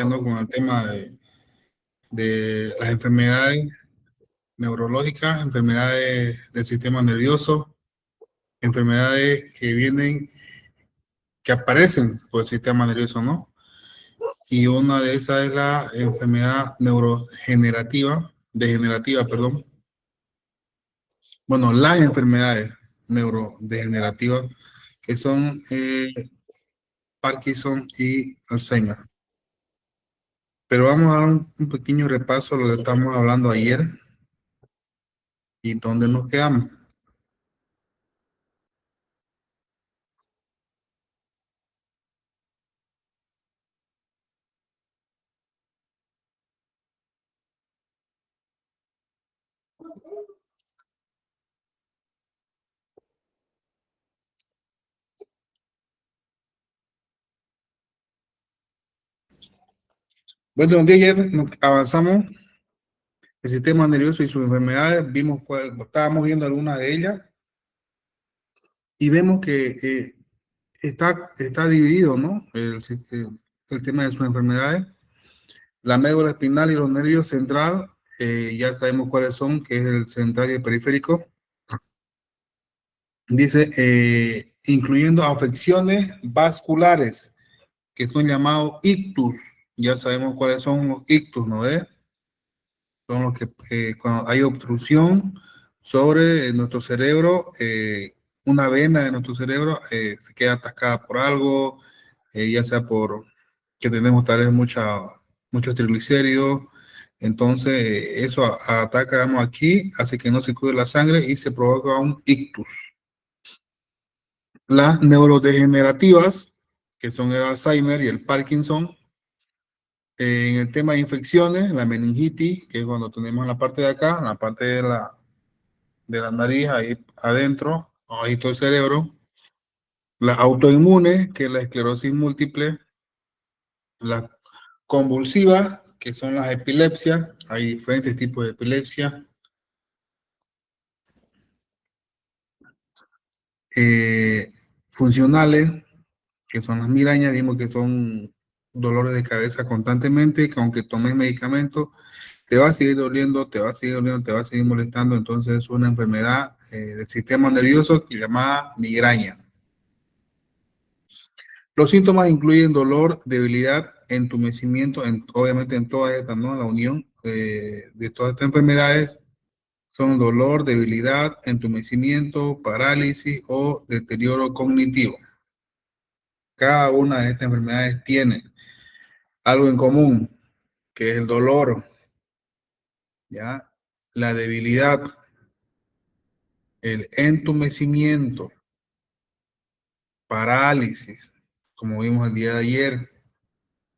¿no? Con el tema de las enfermedades neurológicas, enfermedades del sistema nervioso, enfermedades que vienen, que aparecen por el sistema nervioso, ¿no? Y una de esas es la enfermedad degenerativa, perdón. Bueno, las enfermedades neurodegenerativas que son Parkinson y Alzheimer. Pero vamos a dar un pequeño repaso a lo que estamos hablando ayer y dónde nos quedamos. Bueno, de ayer nos avanzamos el sistema nervioso y sus enfermedades, vimos estábamos viendo algunas de ellas y vemos que está dividido, ¿no? El tema de sus enfermedades. La médula espinal y los nervios central, ya sabemos cuáles son, que es el central y el periférico. Dice, incluyendo afecciones vasculares, que son llamados ictus. Ya sabemos cuáles son los ictus, ¿no ves? Son los que cuando hay obstrucción sobre nuestro cerebro, una vena de nuestro cerebro se queda atascada por algo, ya sea por que tenemos tal vez muchos triglicéridos. Entonces, eso ataca, digamos, aquí, hace que no circule la sangre y se provoca un ictus. Las neurodegenerativas, que son el Alzheimer y el Parkinson, en el tema de infecciones, la meningitis, que es cuando tenemos la parte de acá, la parte de la nariz, ahí adentro, ahí todo el cerebro. La autoinmune, que es la esclerosis múltiple. La convulsiva, que son las epilepsias. Hay diferentes tipos de epilepsia. Funcionales, que son las migrañas, digamos que son dolores de cabeza constantemente, que aunque tomes medicamentos, te va a seguir doliendo, te va a seguir doliendo, te va a seguir molestando. Entonces es una enfermedad del sistema nervioso que se llama migraña. Los síntomas incluyen dolor, debilidad, entumecimiento, obviamente en todas estas, ¿no? La unión de todas estas enfermedades son dolor, debilidad, entumecimiento, parálisis o deterioro cognitivo. Cada una de estas enfermedades tiene algo en común, que es el dolor, ¿ya? La debilidad, el entumecimiento, parálisis, como vimos el día de ayer,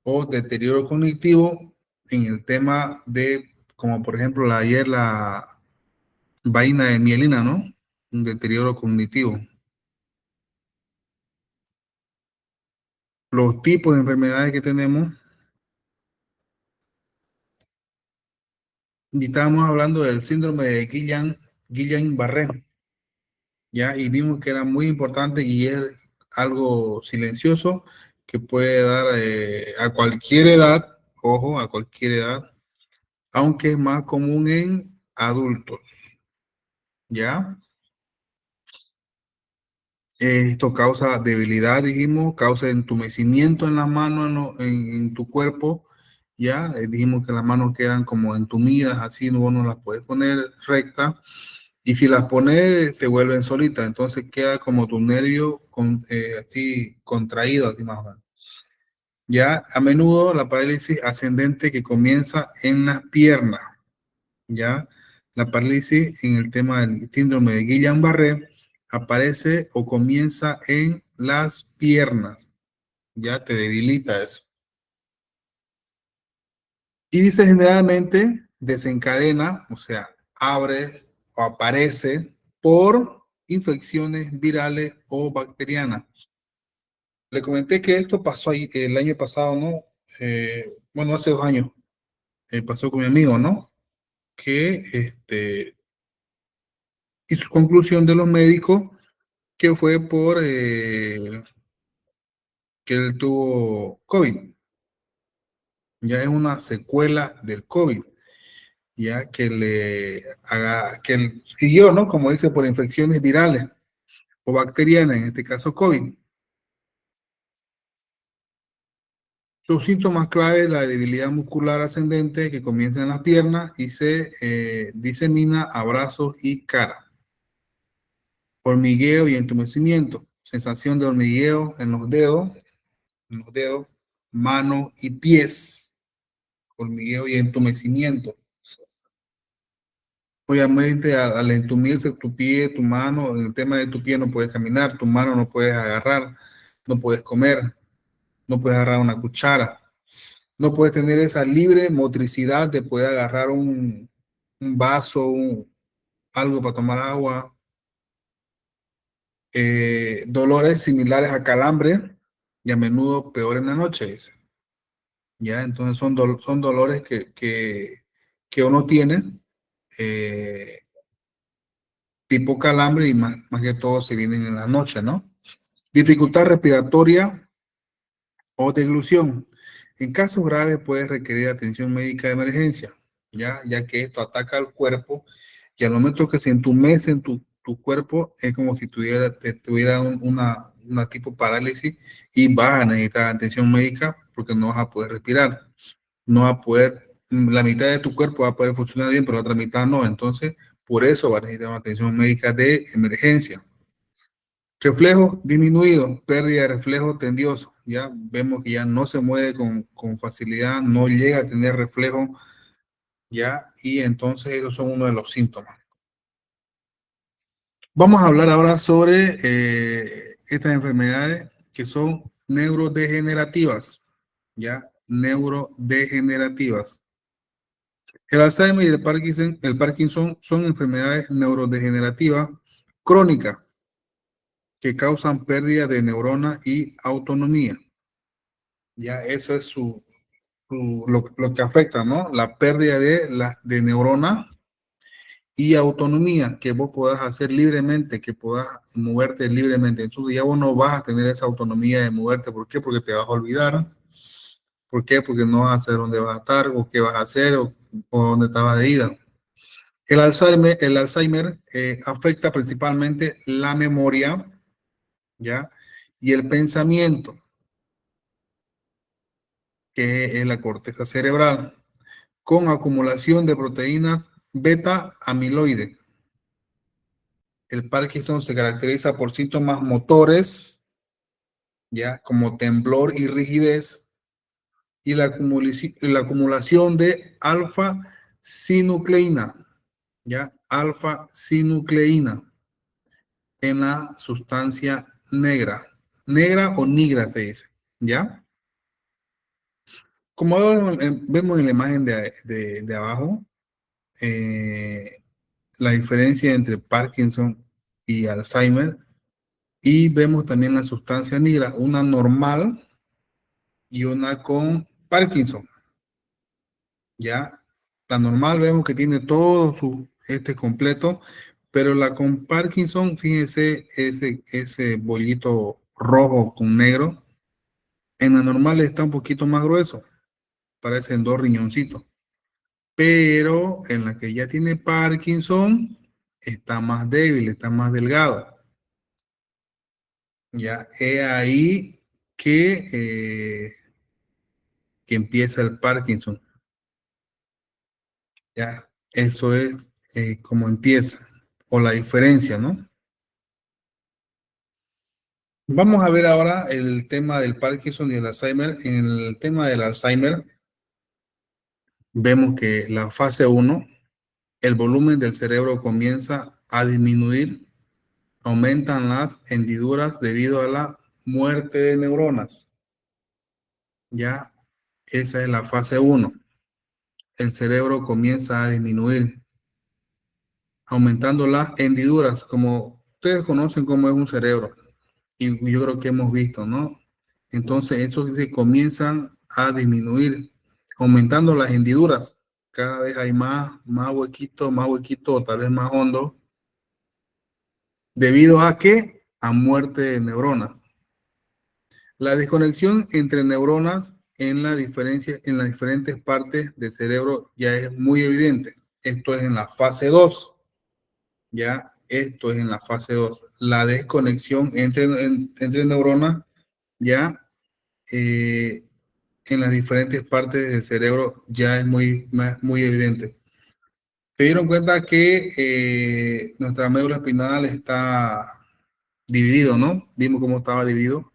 o deterioro cognitivo en el tema de, como por ejemplo ayer la vaina de mielina, ¿no? Un deterioro cognitivo. Los tipos de enfermedades que tenemos, y estábamos hablando del síndrome de Guillain-Barré, ¿ya? Y vimos que era muy importante y es algo silencioso que puede dar a cualquier edad, ojo, a cualquier edad, aunque es más común en adultos, ¿ya? Esto causa debilidad, dijimos, causa entumecimiento en las manos, en tu cuerpo, ¿ya? Dijimos que las manos quedan como entumidas, así no las puedes poner rectas, y si las pones, se vuelven solitas, entonces queda como tu nervio así contraído, así más o menos. Ya, a menudo la parálisis ascendente que comienza en las piernas, ¿ya? La parálisis en el tema del síndrome de Guillain-Barré aparece o comienza en las piernas, ya te debilita eso. Y dice generalmente desencadena, o sea, abre o aparece por infecciones virales o bacterianas. Le comenté que esto pasó ahí, el año pasado, ¿no? Bueno, hace 2 años, pasó con mi amigo, ¿no? Que y su conclusión de los médicos que fue por que él tuvo COVID. Ya es una secuela del COVID, ya que siguió, ¿no? Como dice, por infecciones virales o bacterianas, en este caso COVID. Los síntomas claves, la debilidad muscular ascendente que comienza en las piernas y se disemina a brazos y cara. Hormigueo y entumecimiento, sensación de hormigueo en los dedos, manos y pies. Hormigueo y entumecimiento. Obviamente, al entumirse tu pie, tu mano, en el tema de tu pie no puedes caminar, tu mano no puedes agarrar, no puedes comer, no puedes agarrar una cuchara, no puedes tener esa libre motricidad de poder agarrar un vaso, algo para tomar agua. Dolores similares a calambre y a menudo peor en la noche, dice. Ya, entonces son dolores que uno tiene, eh, tipo calambre y más que todo se vienen en la noche, ¿no? Dificultad respiratoria o deglución. En casos graves puede requerir atención médica de emergencia, ya que esto ataca al cuerpo y al momento que se entumece en tu cuerpo es como si tuviera una tipo parálisis y vas a necesitar atención médica porque no vas a poder respirar, no vas a poder, la mitad de tu cuerpo va a poder funcionar bien, pero la otra mitad no. Entonces, por eso va a necesitar una atención médica de emergencia. Reflejo disminuido, pérdida de reflejo tendioso. Ya vemos que ya no se mueve con facilidad, no llega a tener reflejo, ya, y entonces esos son uno de los síntomas. Vamos a hablar ahora sobre estas enfermedades que son neurodegenerativas, ya, neurodegenerativas. El Alzheimer y el Parkinson son enfermedades neurodegenerativas crónicas que causan pérdida de neuronas y autonomía. Ya eso es lo que afecta, ¿no? La pérdida de neurona y autonomía, que vos podás hacer libremente, que puedas moverte libremente. Entonces ya vos no vas a tener esa autonomía de moverte. ¿Por qué? Porque te vas a olvidar. ¿Por qué? Porque no vas a saber dónde vas a estar, o qué vas a hacer, o dónde estabas de ida. El Alzheimer afecta principalmente la memoria, ¿ya? Y el pensamiento, que es la corteza cerebral, con acumulación de proteínas beta amiloide. El Parkinson se caracteriza por síntomas motores, ya como temblor y rigidez, y la acumulación de alfa-sinucleína, ya alfa-sinucleína en la sustancia negra o negra se dice, ya. Como vemos en la imagen de abajo, eh, la diferencia entre Parkinson y Alzheimer, y vemos también la sustancia negra, una normal y una con Parkinson, ¿ya? La normal vemos que tiene todo este completo, pero la con Parkinson, fíjense ese bollito rojo con negro, en la normal está un poquito más grueso, parecen dos riñoncitos, pero en la que ya tiene Parkinson está más débil, está más delgado. Ya es ahí que empieza el Parkinson. Ya, eso es como empieza, o la diferencia, ¿no? Vamos a ver ahora el tema del Parkinson y el Alzheimer. En el tema del Alzheimer, vemos que la fase 1, el volumen del cerebro comienza a disminuir, aumentan las hendiduras debido a la muerte de neuronas. Ya, esa es la fase 1. El cerebro comienza a disminuir, aumentando las hendiduras, como ustedes conocen cómo es un cerebro, y yo creo que hemos visto, ¿no? Entonces, eso se comienzan a disminuir, aumentando las hendiduras. Cada vez hay más huequito, tal vez más hondo, debido a que a muerte de neuronas. La desconexión entre neuronas en la diferencia, en las diferentes partes del cerebro ya es muy evidente. Esto es en la fase 2. Ya, esto es en la fase 2. La desconexión entre neuronas ya en las diferentes partes del cerebro ya es muy evidente. Se dieron cuenta que nuestra médula espinal está dividido, ¿no? Vimos cómo estaba dividido.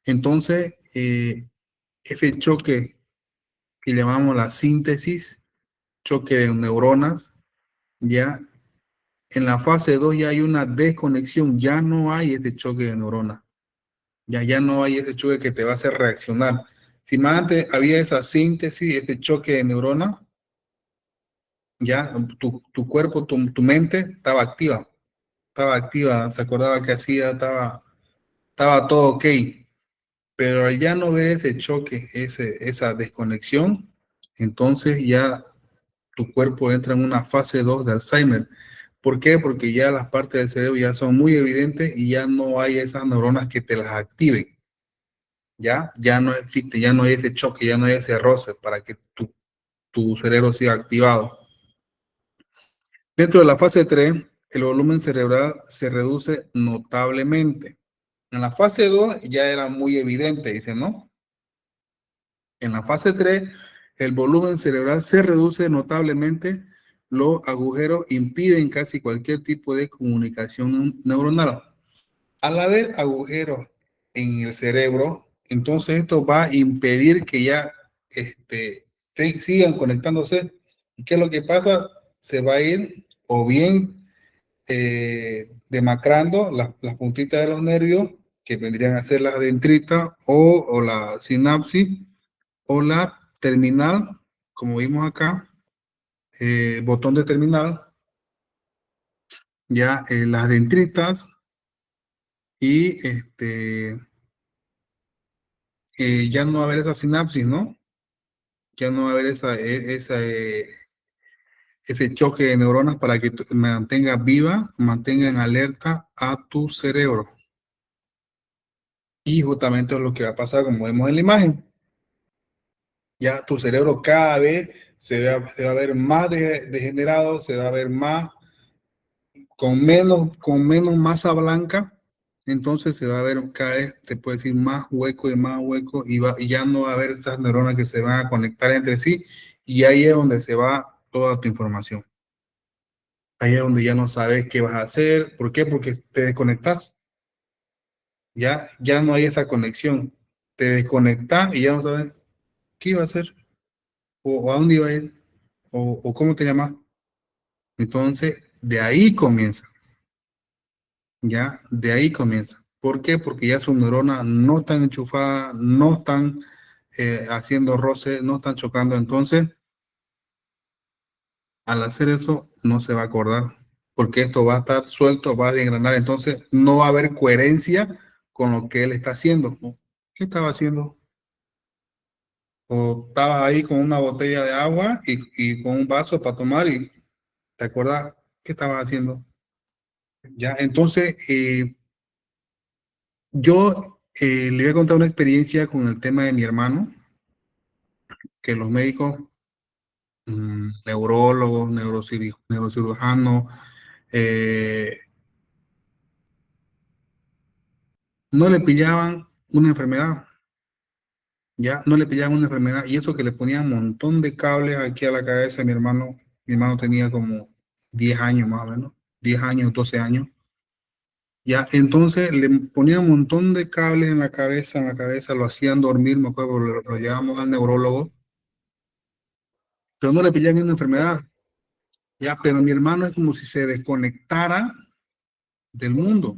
Entonces, ese choque que llamamos la síntesis, choque de neuronas, ya en la fase 2 ya hay una desconexión, ya no hay este choque de neuronas, ya no hay ese choque que te va a hacer reaccionar. Si más antes había esa síntesis, este choque de neuronas, ya tu cuerpo, tu mente estaba activa, se acordaba que hacía, estaba todo ok, pero al ya no ver ese choque, esa desconexión, entonces ya tu cuerpo entra en una fase 2 de Alzheimer. ¿Por qué? Porque ya las partes del cerebro ya son muy evidentes y ya no hay esas neuronas que te las activen. Ya no existe, ya no hay ese choque, ya no hay ese roce para que tu cerebro siga activado. Dentro de la fase 3, el volumen cerebral se reduce notablemente. En la fase 2 ya era muy evidente, dice, ¿no? En la fase 3, el volumen cerebral se reduce notablemente. Los agujeros impiden casi cualquier tipo de comunicación neuronal. Al haber agujeros en el cerebro, entonces esto va a impedir que ya sigan conectándose. ¿Y qué es lo que pasa? Se va a ir o bien demacrando las puntitas de los nervios, que vendrían a ser las dendritas o la sinapsis, o la terminal, como vimos acá, botón de terminal, ya las dendritas y ya no va a haber esa sinapsis, ¿no? Ya no va a haber ese choque de neuronas para que mantenga viva, mantenga en alerta a tu cerebro. Y justamente es lo que va a pasar, como vemos en la imagen. Ya tu cerebro cada vez se va a ver más degenerado, se va a ver más, con menos masa blanca, entonces se va a ver cada vez, se puede decir, más hueco y ya no va a haber estas neuronas que se van a conectar entre sí, y ahí es donde se va toda tu información. Ahí es donde ya no sabes qué vas a hacer. ¿Por qué? Porque te desconectas. Ya no hay esa conexión. Te desconectas y ya no sabes qué iba a hacer, o a dónde iba a ir, o cómo te llamas. Entonces, de ahí comienza. Ya, de ahí comienza. ¿Por qué? Porque ya sus neuronas no están enchufadas, no están haciendo roce, no están chocando. Entonces, al hacer eso, no se va a acordar, porque esto va a estar suelto, va a desgranar. Entonces, no va a haber coherencia con lo que él está haciendo. ¿Qué estaba haciendo? O estabas ahí con una botella de agua y con un vaso para tomar y te acuerdas qué estabas haciendo. Ya, entonces, yo le voy a contar una experiencia con el tema de mi hermano, que los médicos, neurólogos, neurocirujanos, eh, no le pillaban una enfermedad, ya no le pillaban una enfermedad, y eso que le ponían un montón de cables aquí a la cabeza de mi hermano tenía como 10 años más o menos, 10 años, 12 años, ya, entonces le ponían un montón de cables en la cabeza, lo hacían dormir, me acuerdo, lo llevamos al neurólogo, pero no le pillaban una enfermedad. Ya, pero mi hermano es como si se desconectara del mundo.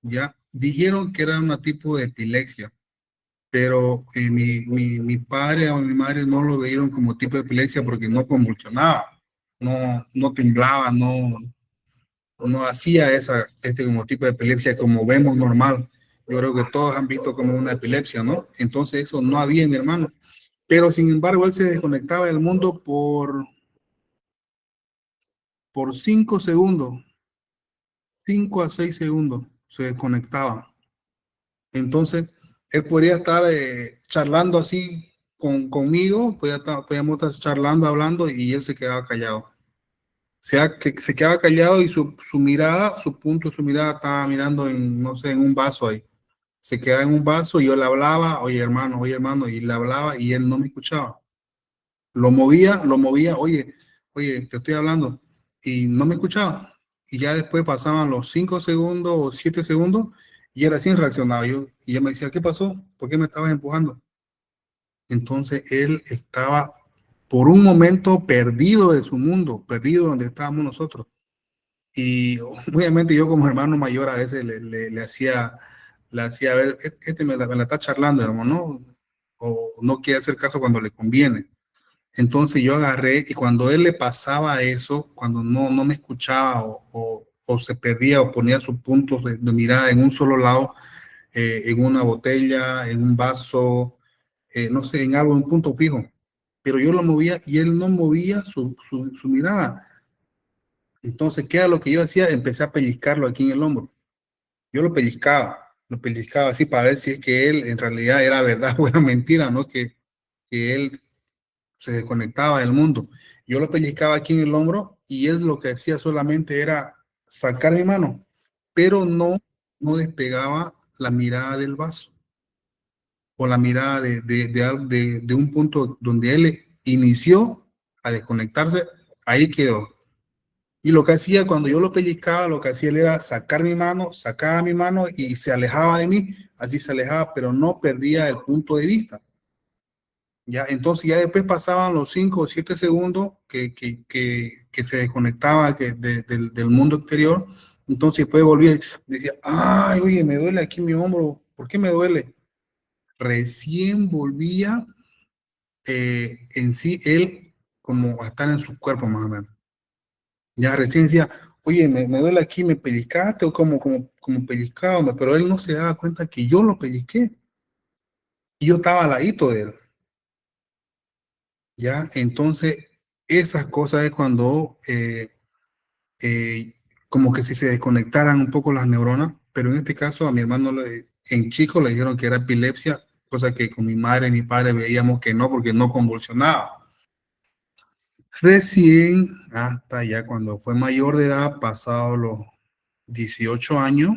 Ya, dijeron que era un tipo de epilepsia, pero mi padre o mi madre no lo veían como tipo de epilepsia porque no convulsionaba, no temblaba, no hacía este como tipo de epilepsia como vemos normal. Yo creo que todos han visto como una epilepsia, ¿no? Entonces eso no había en mi hermano. Pero sin embargo, él se desconectaba del mundo por 5 segundos. 5 a 6 segundos se desconectaba. Entonces, él podría estar charlando así conmigo, podíamos estar charlando, hablando, y él se quedaba callado. O sea, que se quedaba callado y su mirada, su punto, su mirada estaba mirando en, no sé, en un vaso ahí. Se quedaba en un vaso y yo le hablaba, oye hermano, y le hablaba y él no me escuchaba. Lo movía, oye, te estoy hablando, y no me escuchaba. Y ya después pasaban los 5 segundos o 7 segundos y él recién reaccionaba. Y yo me decía, ¿qué pasó? ¿Por qué me estabas empujando? Entonces él estaba por un momento perdido de su mundo, perdido donde estábamos nosotros. Y obviamente yo como hermano mayor a veces le hacía ver, este me la está charlando, hermano, ¿no? O no quiere hacer caso cuando le conviene. Entonces yo agarré y cuando él le pasaba eso, cuando no me escuchaba o se perdía o ponía sus puntos de mirada en un solo lado, en una botella, en un vaso, no sé, en algo, en un punto fijo. Pero yo lo movía y él no movía su mirada. Entonces, ¿qué era lo que yo hacía? Empecé a pellizcarlo aquí en el hombro. Yo lo pellizcaba así para ver si es que él en realidad era verdad o era mentira, ¿no? Que él se desconectaba del mundo. Yo lo pellizcaba aquí en el hombro y él lo que hacía solamente era sacar mi mano, pero no despegaba la mirada del vaso o la mirada de un punto donde él inició a desconectarse, ahí quedó. Y lo que hacía cuando yo lo pellizcaba, lo que hacía él era sacar mi mano, sacaba mi mano y se alejaba de mí, así se alejaba, pero no perdía el punto de vista. Ya, entonces ya después pasaban los 5 o 7 segundos que se desconectaba del mundo exterior. Entonces después volvía y decía, ay, oye, me duele aquí mi hombro, ¿por qué me duele? Recién volvía en sí él como a estar en su cuerpo más o menos. Ya recién decía, oye, me duele aquí, me pellizcaste o como pellizcado, pero él no se daba cuenta que yo lo pellizqué y yo estaba al ladito de él. Ya, entonces esas cosas es cuando como que si se desconectaran un poco las neuronas, pero en este caso a mi hermano en chico le dijeron que era epilepsia, cosa que con mi madre y mi padre veíamos que no, porque no convulsionaba. Recién, hasta ya cuando fue mayor de edad, pasado los 18 años,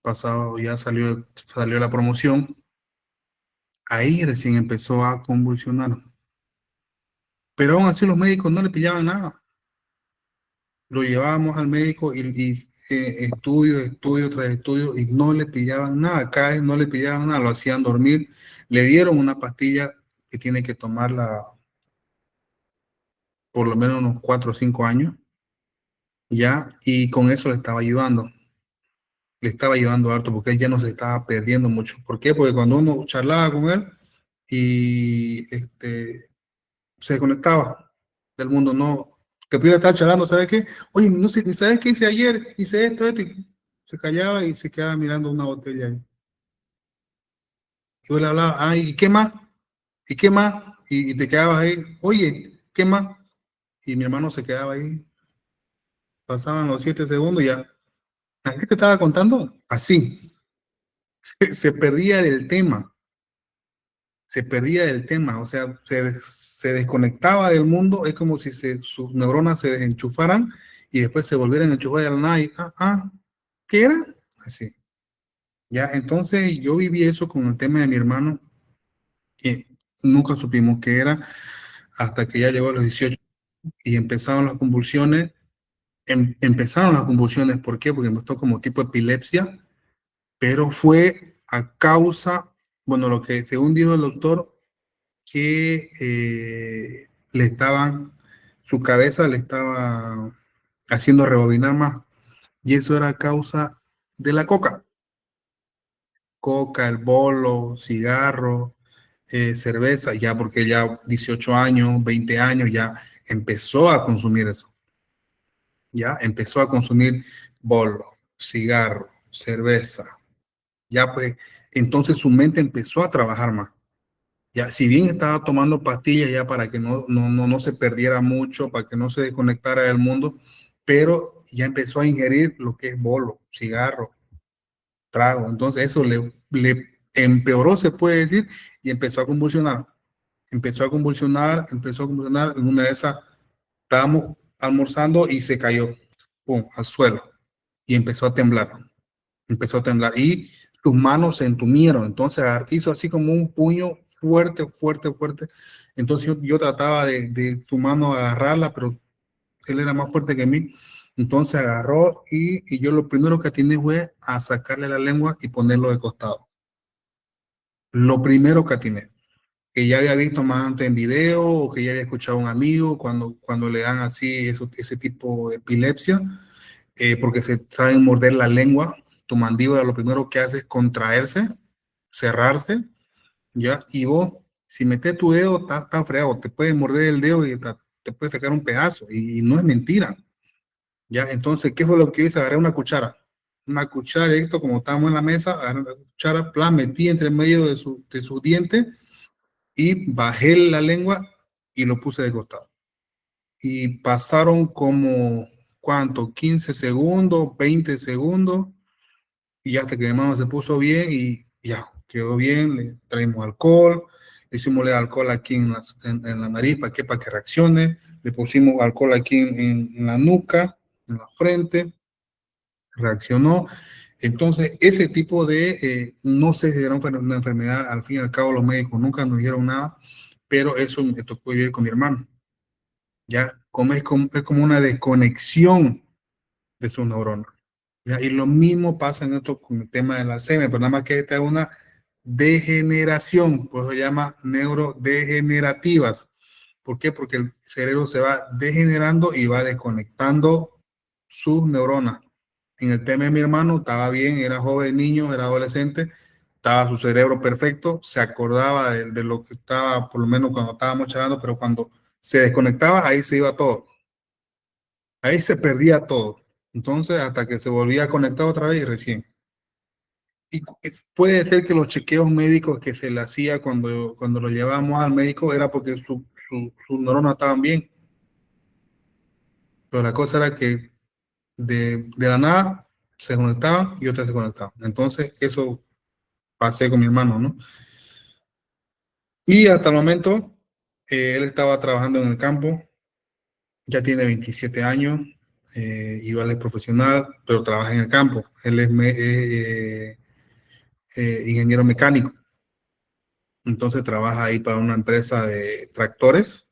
pasado ya salió la promoción, ahí recién empezó a convulsionar. Pero aún así los médicos no le pillaban nada. Lo llevábamos al médico y estudio tras estudio, y no le pillaban nada, cada vez no le pillaban nada, lo hacían dormir, le dieron una pastilla que tiene que tomarla por lo menos unos 4 o 5 años, ya, y con eso le estaba ayudando harto, porque él ya no se estaba perdiendo mucho. ¿Por qué? Porque cuando uno charlaba con él y se conectaba del mundo, no, que podía estar charlando, ¿sabes qué? Oye, no sé, ¿sabes qué hice ayer? Hice esto, y se callaba y se quedaba mirando una botella ahí. Y yo le hablaba, ¿y qué más? ¿Y qué más? Y te quedabas ahí, oye, ¿qué más? Y mi hermano se quedaba ahí, pasaban los 7 segundos y ya. ¿A qué te estaba contando? Así, se perdía del tema, se perdía del tema, o sea, se desconectaba del mundo, es como si sus neuronas se desenchufaran y después se volvieran a enchufar de la nada y, ¿qué era? Así. Ya, entonces yo viví eso con el tema de mi hermano, que nunca supimos qué era, hasta que ya llegó a los 18 y empezaron las convulsiones. Empezaron las convulsiones, ¿por qué? Porque empezó como tipo epilepsia, pero fue a causa, bueno, lo que según dijo el doctor, que su cabeza le estaba haciendo rebobinar más, y eso era a causa de la coca, el bolo, cigarro, cerveza, ya porque ya 18 años, 20 años, ya empezó a consumir eso, ya empezó a consumir bolo, cigarro, cerveza, ya pues, entonces su mente empezó a trabajar más. Ya, si bien estaba tomando pastillas ya para que no se perdiera mucho, para que no se desconectara del mundo, pero ya empezó a ingerir lo que es bolo, cigarro, trago. Entonces eso empeoró, se puede decir, y empezó a convulsionar. En una de esas estábamos almorzando y se cayó, pum, al suelo, y empezó a temblar, y sus manos se entumieron. Entonces hizo así como un puño fuerte, fuerte, fuerte. Entonces yo trataba de su mano agarrarla, pero él era más fuerte que mí. Entonces agarró y yo lo primero que atiné fue a sacarle la lengua y ponerlo de costado. Lo primero que atiné, que ya había visto más antes en video o que ya había escuchado a un amigo cuando le dan así ese tipo de epilepsia, porque se saben morder la lengua. Tu mandíbula lo primero que hace es contraerse, cerrarse, ¿ya? Y vos, si metes tu dedo, está fregado, te puede morder el dedo y te puede sacar un pedazo, y no es mentira. Ya, entonces, ¿qué fue lo que hice? Agarré una cuchara, esto como estábamos en la mesa, agarré una cuchara, plan, metí entre medio de sus dientes y bajé la lengua y lo puse de costado. Y pasaron como, ¿cuánto? 15 segundos, 20 segundos, y hasta que mi mano se puso bien y ya, quedó bien. Le traímos alcohol, le hicimos alcohol aquí en la nariz para que reaccione, le pusimos alcohol aquí en la nuca, en la frente, reaccionó. Entonces, ese tipo no sé si era una enfermedad, al fin y al cabo los médicos nunca nos dijeron nada, pero eso me tocó vivir con mi hermano. Ya, es como una desconexión de sus neuronas. ¿Ya? Y lo mismo pasa en esto con el tema del Alzheimer, pero nada más que esta es una degeneración, por eso se llama neurodegenerativas. ¿Por qué? Porque el cerebro se va degenerando y va desconectando sus neuronas. En el tema de mi hermano estaba bien, era joven, niño, era adolescente, estaba su cerebro perfecto, se acordaba de lo que estaba, por lo menos cuando estábamos charlando, pero cuando se desconectaba, ahí se iba todo. Ahí se perdía todo. Entonces, hasta que se volvía a conectar otra vez y recién. Y puede ser que los chequeos médicos que se le hacía cuando lo llevábamos al médico era porque sus neuronas estaban bien. Pero la cosa era que de la nada se conectaban y otras se conectaban. Entonces, eso pasé con mi hermano, ¿no? Y hasta el momento, él estaba trabajando en el campo, ya tiene 27 años, igual es profesional, pero trabaja en el campo. Él es ingeniero mecánico. Entonces trabaja ahí para una empresa de tractores,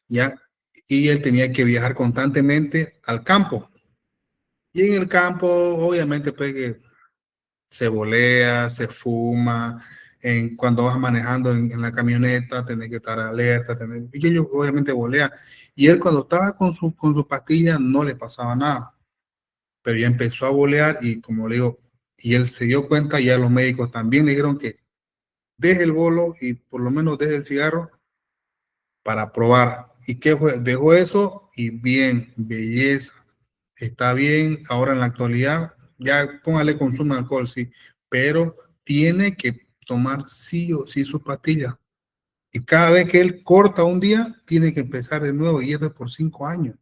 ¿ya? Y él tenía que viajar constantemente al campo. Y en el campo, obviamente, pues que se volea, se fuma. Cuando vas manejando en la camioneta, tenés que estar alerta. Y ellos obviamente volea. Y él cuando estaba con su pastilla no le pasaba nada. Pero ya empezó a volear y como le digo, y él se dio cuenta, ya los médicos también le dijeron que deje el bolo y por lo menos deje el cigarro para probar. ¿Y qué fue? Dejó eso y bien, belleza, está bien. Ahora en la actualidad, ya póngale consumo de alcohol, sí, pero tiene que tomar sí o sí sus pastillas. Y cada vez que él corta un día, tiene que empezar de nuevo y esto es por 5 años.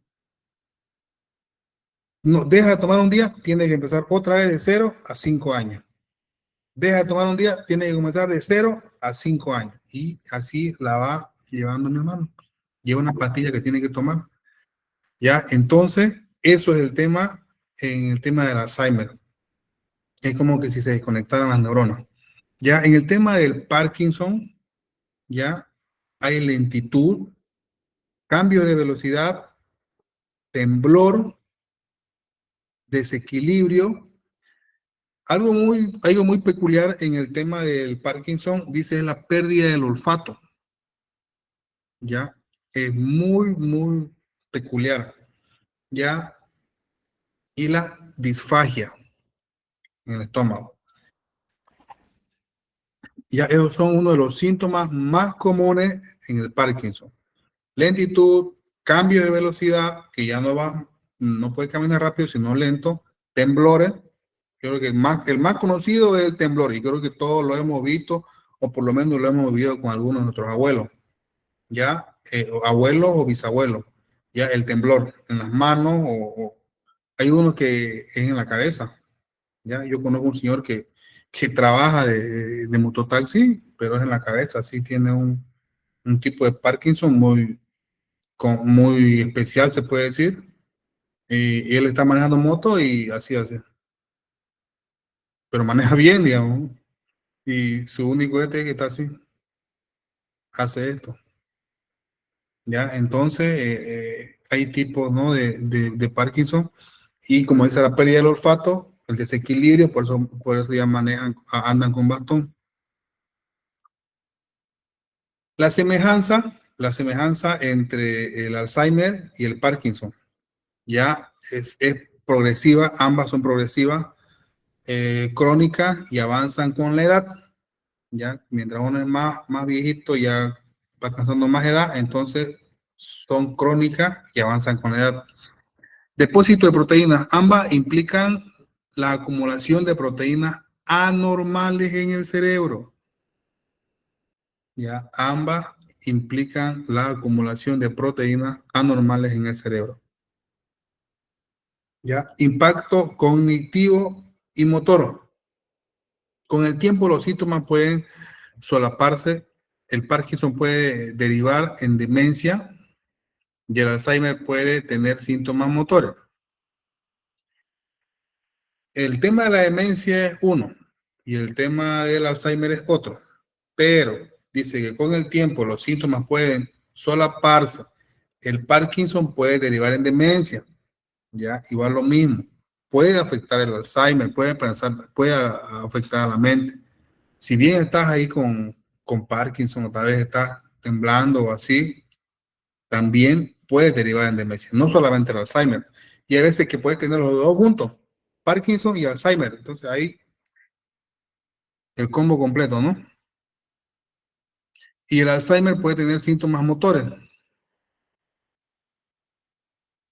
No, deja de tomar un día, tiene que empezar otra vez de 0 a 5 años. Deja de tomar un día, tiene que comenzar de 0 a 5 años. Y así la va llevando mi hermano. Lleva una pastilla que tiene que tomar. Ya, entonces, eso es el tema en el tema del Alzheimer. Es como que si se desconectaran las neuronas. Ya, en el tema del Parkinson, ya hay lentitud, cambio de velocidad, temblor, desequilibrio. Algo muy peculiar en el tema del Parkinson, dice, es la pérdida del olfato. Ya, es muy peculiar. Ya, y la disfagia en el estómago. Ya esos son uno de los síntomas más comunes en el Parkinson. Lentitud, cambio de velocidad, que ya no puede caminar rápido, sino lento, temblores. Creo que el más conocido es el temblor y creo que todos lo hemos visto o por lo menos lo hemos vivido con algunos de nuestros abuelos, ya, abuelos o bisabuelos, ya el temblor en las manos o hay uno que es en la cabeza. Ya, yo conozco un señor que que trabaja de mototaxi, pero es en la cabeza, sí tiene un tipo de Parkinson muy especial, se puede decir. Y él está manejando moto y así hace. Pero maneja bien, digamos. Y su único es que está así, hace esto. ¿Ya? Entonces, hay tipos, ¿no? de Parkinson. Y como dice la pérdida del olfato, el desequilibrio, por eso ya andan con bastón. La semejanza entre el Alzheimer y el Parkinson ya es progresiva, ambas son progresivas, crónicas y avanzan con la edad. Ya, mientras uno es más viejito, ya va alcanzando más edad, entonces son crónicas y avanzan con la edad. Depósito de proteínas, ambas implican la acumulación de proteínas anormales en el cerebro. Ya, ambas implican la acumulación de proteínas anormales en el cerebro. Ya, impacto cognitivo y motor. Con el tiempo los síntomas pueden solaparse. El Parkinson puede derivar en demencia y el Alzheimer puede tener síntomas motores. El tema de la demencia es uno y el tema del Alzheimer es otro, pero dice que con el tiempo los síntomas pueden solaparse. El Parkinson puede derivar en demencia, ya, igual lo mismo. Puede afectar el Alzheimer, puede afectar a la mente. Si bien estás ahí con Parkinson o tal vez estás temblando o así, también puede derivar en demencia, no solamente el Alzheimer. Y hay veces que puedes tener los dos juntos, Parkinson y Alzheimer. Entonces ahí el combo completo, ¿no? Y el Alzheimer puede tener síntomas motores,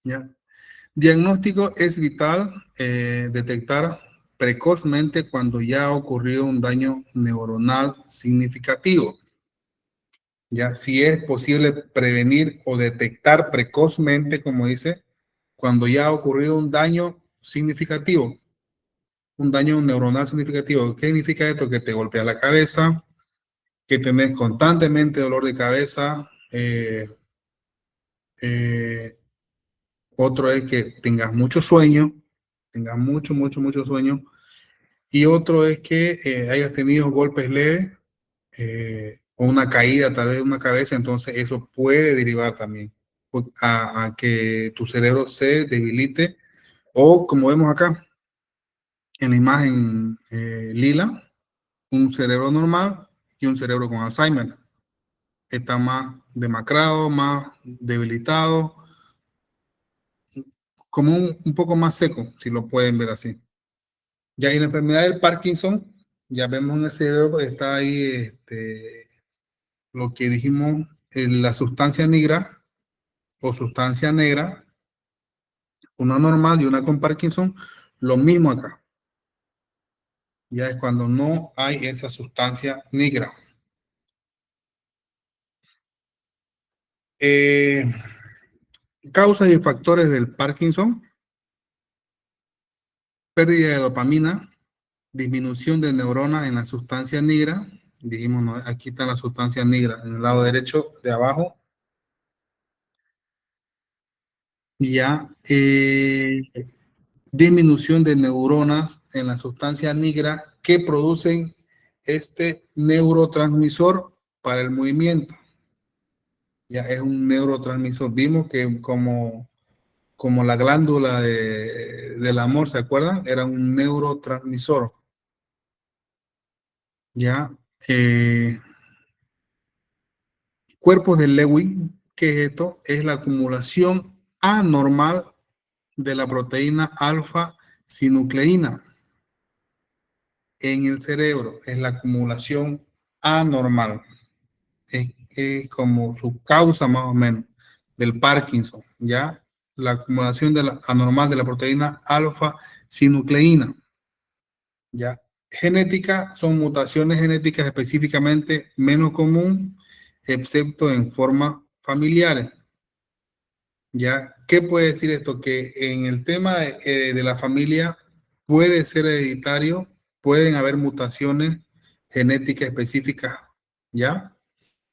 ¿ya? Diagnóstico es vital, detectar precozmente cuando ya ha ocurrido un daño neuronal significativo. Ya, si es posible prevenir o detectar precozmente, como dice, cuando ya ha ocurrido un daño significativo, un daño neuronal significativo. ¿Qué significa esto? Que te golpea la cabeza, que tenés constantemente dolor de cabeza. Eh, Otro es que tengas mucho sueño, tengas mucho sueño. Y otro es que hayas tenido golpes leves, o una caída tal vez de una cabeza, entonces eso puede derivar también a que tu cerebro se debilite, o como vemos acá en la imagen lila, un cerebro normal y un cerebro con Alzheimer. Está más demacrado, más debilitado, como un poco más seco, si lo pueden ver así. Ya en la enfermedad del Parkinson, ya vemos en el cerebro, está ahí lo que dijimos, la sustancia negra o sustancia negra, una normal y una con Parkinson, lo mismo acá. Ya es cuando no hay esa sustancia negra. Causas y factores del Parkinson: pérdida de dopamina, disminución de neuronas en la sustancia negra. Dijimos, ¿no? Aquí está la sustancia negra en el lado derecho de abajo. Ya, disminución de neuronas en la sustancia negra que producen este neurotransmisor para el movimiento. Ya es un neurotransmisor. Vimos que como la glándula del amor, ¿se acuerdan? Era un neurotransmisor. Ya. Cuerpos de Lewin, ¿qué es esto? Es la acumulación anormal de la proteína alfa-sinucleína en el cerebro. Es la acumulación anormal. Es como su causa más o menos del Parkinson, ¿ya? La acumulación anormal de la proteína alfa-sinucleína, ¿ya? Genética, son mutaciones genéticas específicamente menos común, excepto en formas familiares. ¿Ya? ¿Qué puede decir esto? Que en el tema de la familia puede ser hereditario, pueden haber mutaciones genéticas específicas, ¿ya?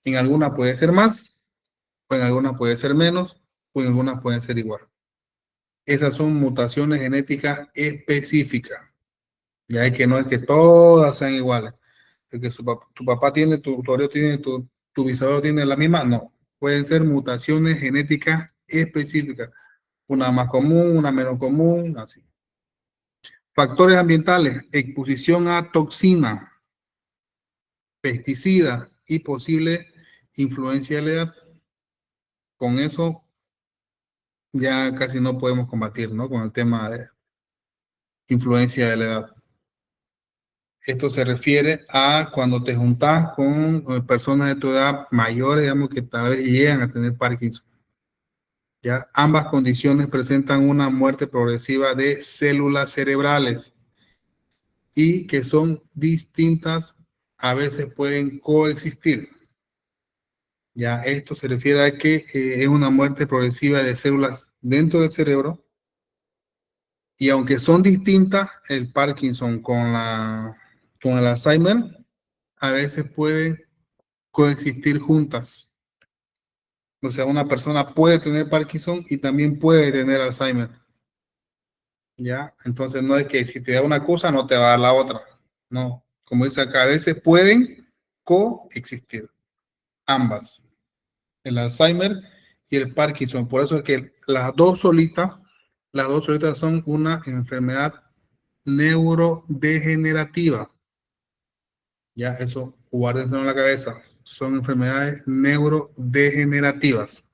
En algunas puede ser más, o en algunas puede ser menos, o en algunas pueden ser igual. Esas son mutaciones genéticas específicas. Ya es que no es que todas sean iguales. Es que tu papá tiene, tu abuelo tiene, tu bisabuelo tiene la misma. No. Pueden ser mutaciones genéticas específicas. Una más común, una menos común, así. Factores ambientales, exposición a toxina, pesticidas y posible influencia de la edad. Con eso ya casi no podemos combatir, ¿no? Con el tema de influencia de la edad. Esto se refiere a cuando te juntas con personas de tu edad mayores, digamos, que tal vez llegan a tener Parkinson. ¿Ya? Ambas condiciones presentan una muerte progresiva de células cerebrales y que son distintas, a veces pueden coexistir. Ya, esto se refiere a que es una muerte progresiva de células dentro del cerebro y aunque son distintas, el Parkinson con el Alzheimer a veces puede coexistir juntas. O sea, una persona puede tener Parkinson y también puede tener Alzheimer. ¿Ya? Entonces no es que si te da una cosa no te va a dar la otra. No, como dice acá, a veces pueden coexistir ambas, el Alzheimer y el Parkinson. Por eso es que las dos solitas son una enfermedad neurodegenerativa. Ya, eso, guárdense en la cabeza. Son enfermedades neurodegenerativas.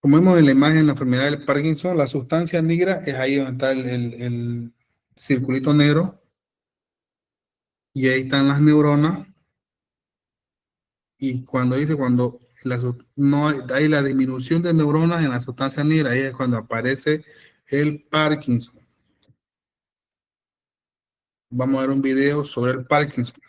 Como vemos en la imagen, la enfermedad del Parkinson, la sustancia negra es ahí donde está el circulito negro y ahí están las neuronas. Y no hay la disminución de neuronas en la sustancia negra, ahí es cuando aparece el Parkinson. Vamos a ver un video sobre el Parkinson.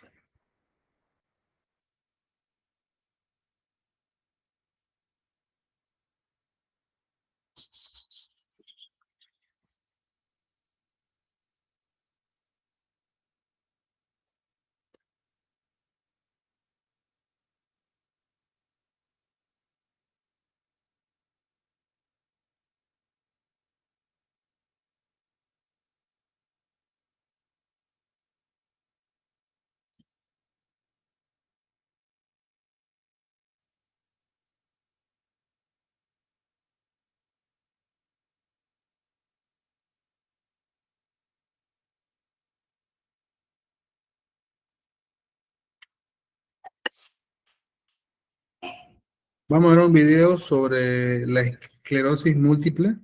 Vamos a ver un video sobre la esclerosis múltiple.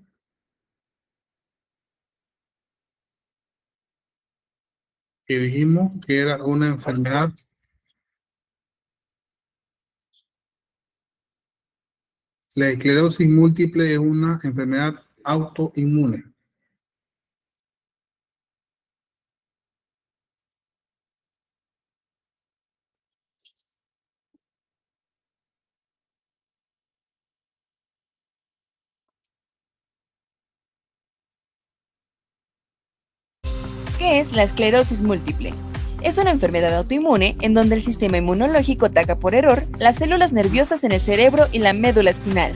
Que dijimos que era una enfermedad. La esclerosis múltiple es una enfermedad autoinmune. ¿Qué es la esclerosis múltiple? Es una enfermedad autoinmune en donde el sistema inmunológico ataca por error las células nerviosas en el cerebro y la médula espinal.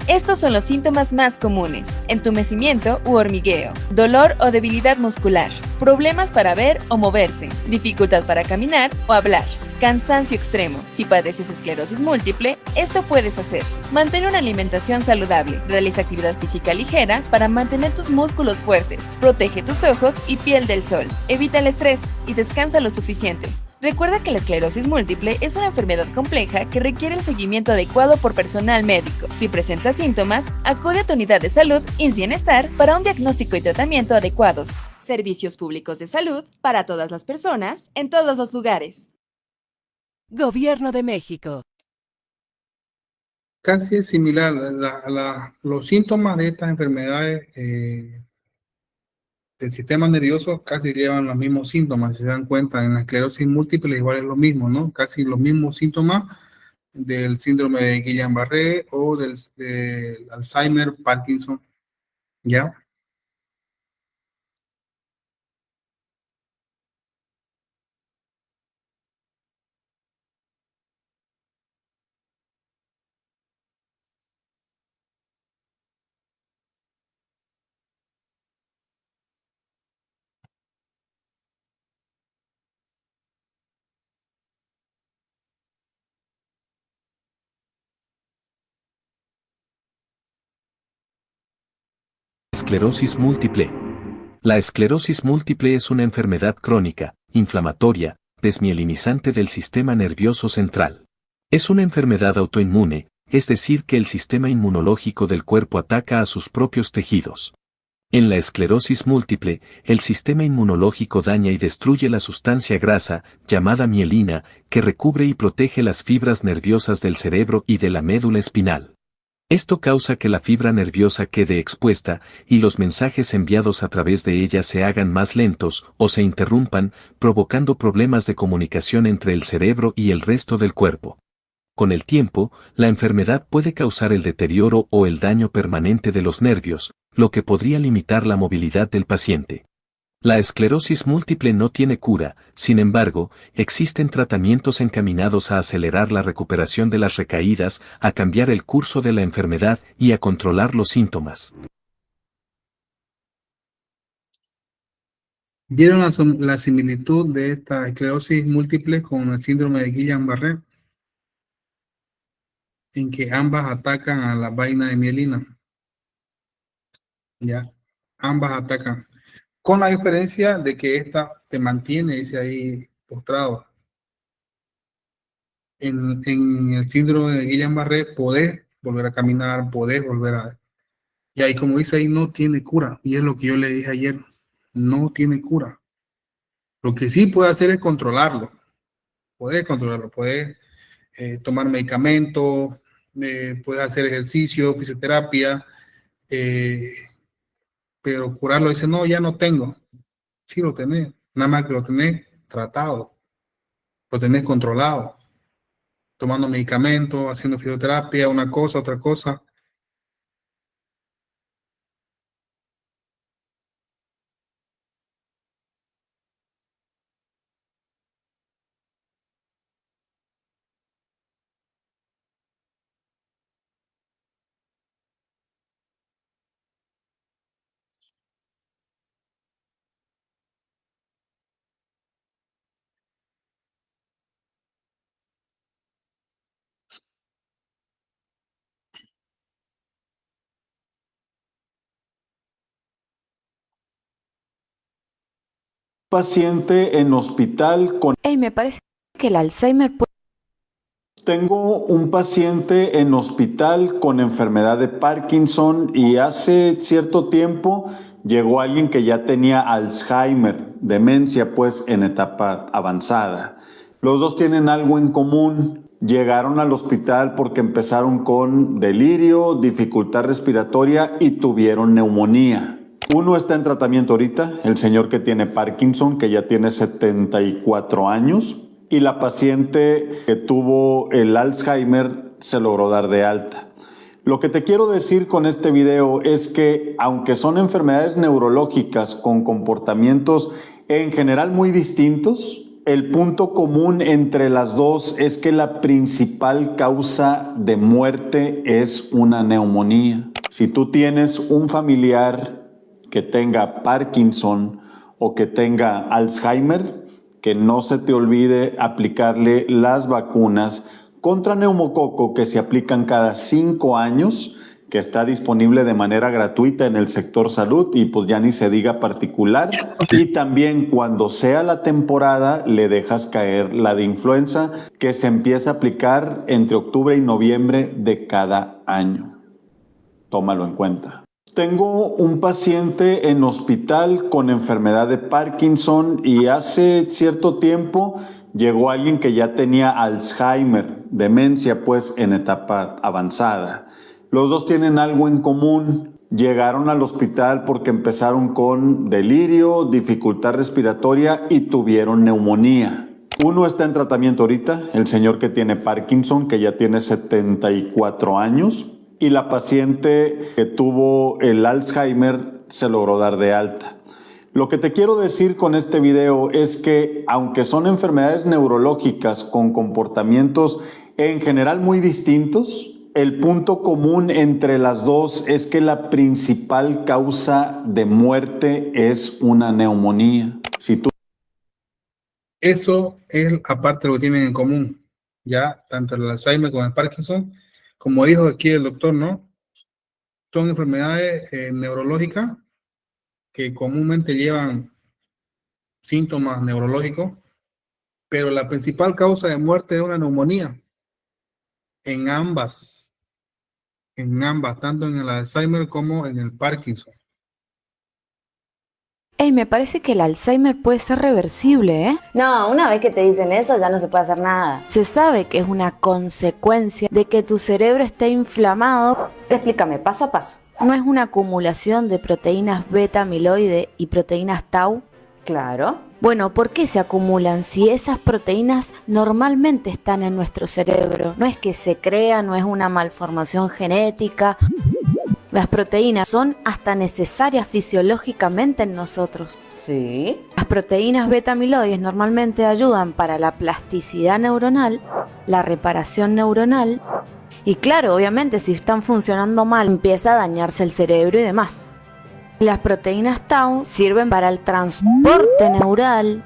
Estos son los síntomas más comunes: entumecimiento u hormigueo, dolor o debilidad muscular, problemas para ver o moverse, dificultad para caminar o hablar, cansancio extremo. Si padeces esclerosis múltiple, esto puedes hacer: mantén una alimentación saludable, realiza actividad física ligera para mantener tus músculos fuertes, protege tus ojos y piel del sol, evita el estrés y descansa lo suficiente. Recuerda que la esclerosis múltiple es una enfermedad compleja que requiere el seguimiento adecuado por personal médico. Si presentas síntomas, acude a tu unidad de salud IMSS Bienestar para un diagnóstico y tratamiento adecuados. Servicios públicos de salud para todas las personas, en todos los lugares. Gobierno de México. Casi es similar. Los síntomas de estas enfermedades del sistema nervioso casi llevan los mismos síntomas. Si se dan cuenta, en la esclerosis múltiple igual es lo mismo, ¿no? Casi los mismos síntomas del síndrome de Guillain-Barré o del Alzheimer, Parkinson. ¿ya? Esclerosis múltiple. La esclerosis múltiple es una enfermedad crónica, inflamatoria, desmielinizante del sistema nervioso central. Es una enfermedad autoinmune, es decir que el sistema inmunológico del cuerpo ataca a sus propios tejidos. En la esclerosis múltiple, el sistema inmunológico daña y destruye la sustancia grasa, llamada mielina, que recubre y protege las fibras nerviosas del cerebro y de la médula espinal. Esto causa que la fibra nerviosa quede expuesta y los mensajes enviados a través de ella se hagan más lentos o se interrumpan, provocando problemas de comunicación entre el cerebro y el resto del cuerpo. Con el tiempo, la enfermedad puede causar el deterioro o el daño permanente de los nervios, lo que podría limitar la movilidad del paciente. La esclerosis múltiple no tiene cura, sin embargo, existen tratamientos encaminados a acelerar la recuperación de las recaídas, a cambiar el curso de la enfermedad y a controlar los síntomas. ¿Vieron la similitud de esta esclerosis múltiple con el síndrome de Guillain-Barré? En que ambas atacan a la vaina de mielina. Ya, ambas atacan. Con la diferencia de que esta te mantiene ese ahí postrado. En el síndrome de Guillain-Barré podés volver a caminar, podés volver a... Y ahí, como dice ahí, no tiene cura. Y es lo que yo le dije ayer. No tiene cura. Lo que sí puede hacer es controlarlo. Puedes controlarlo. Puedes tomar medicamentos, puedes hacer ejercicio, fisioterapia, pero curarlo dice, no, ya no tengo. Sí lo tenés. Nada más que lo tenés tratado. Lo tenés controlado. Tomando medicamentos, haciendo fisioterapia, una cosa, otra cosa. Paciente en hospital con... Me parece que el Alzheimer puede... Tengo un paciente en hospital con enfermedad de Parkinson y hace cierto tiempo llegó alguien que ya tenía Alzheimer, demencia pues en etapa avanzada. Los dos tienen algo en común. Llegaron al hospital porque empezaron con delirio, dificultad respiratoria y tuvieron neumonía. Uno está en tratamiento ahorita, el señor que tiene Parkinson, que ya tiene 74 años, y la paciente que tuvo el Alzheimer se logró dar de alta. Lo que te quiero decir con este video es que, aunque son enfermedades neurológicas con comportamientos en general muy distintos, el punto común entre las dos es que la principal causa de muerte es una neumonía. Si tú tienes un familiar que tenga Parkinson o que tenga Alzheimer, que no se te olvide aplicarle las vacunas contra neumococo que se aplican cada 5 años, que está disponible de manera gratuita en el sector salud y pues ya ni se diga particular. Y también cuando sea la temporada le dejas caer la de influenza, que se empieza a aplicar entre octubre y noviembre de cada año. Tómalo en cuenta. Tengo un paciente en hospital con enfermedad de Parkinson y hace cierto tiempo llegó alguien que ya tenía Alzheimer, demencia pues en etapa avanzada. Los dos tienen algo en común. Llegaron al hospital porque empezaron con delirio, dificultad respiratoria y tuvieron neumonía. Uno está en tratamiento ahorita, el señor que tiene Parkinson, que ya tiene 74 años, y la paciente que tuvo el Alzheimer se logró dar de alta. Lo que te quiero decir con este video es que aunque son enfermedades neurológicas con comportamientos en general muy distintos, el punto común entre las dos es que la principal causa de muerte es una neumonía. Si tú... Eso es aparte de lo que tienen en común, ya, tanto el Alzheimer como el Parkinson, como dijo aquí el doctor, ¿no? Son enfermedades neurológicas que comúnmente llevan síntomas neurológicos, pero la principal causa de muerte es una neumonía. En ambas, tanto en el Alzheimer como en el Parkinson. Ey, me parece que el Alzheimer puede ser reversible, ¿eh? No, una vez que te dicen eso ya no se puede hacer nada. Se sabe que es una consecuencia de que tu cerebro esté inflamado. Explícame, paso a paso. ¿No es una acumulación de proteínas beta amiloide y proteínas tau? Claro. Bueno, ¿por qué se acumulan si esas proteínas normalmente están en nuestro cerebro? No es que se crea, no es una malformación genética. Las proteínas son hasta necesarias fisiológicamente en nosotros. Sí. Las proteínas beta amiloides normalmente ayudan para la plasticidad neuronal, la reparación neuronal y claro, obviamente si están funcionando mal empieza a dañarse el cerebro y demás. Las proteínas tau sirven para el transporte neural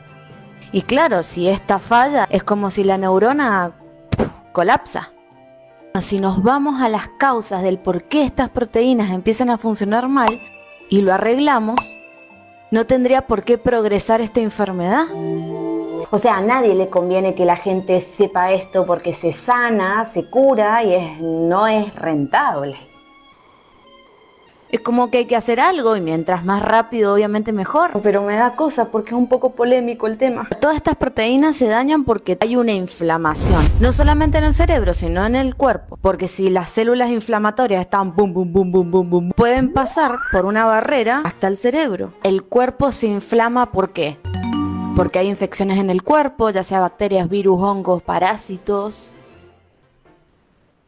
y claro, si esta falla es como si la neurona colapsa. Si nos vamos a las causas del por qué estas proteínas empiezan a funcionar mal y lo arreglamos, no tendría por qué progresar esta enfermedad. O sea, a nadie le conviene que la gente sepa esto porque se sana, se cura y no es rentable. Es como que hay que hacer algo y mientras más rápido obviamente mejor. Pero me da cosa porque es un poco polémico el tema. Todas estas proteínas se dañan porque hay una inflamación. No solamente en el cerebro, sino en el cuerpo. Porque si las células inflamatorias están bum, bum, bum, bum, bum, bum, pueden pasar por una barrera hasta el cerebro. El cuerpo se inflama, ¿por qué? Porque hay infecciones en el cuerpo, ya sea bacterias, virus, hongos, parásitos.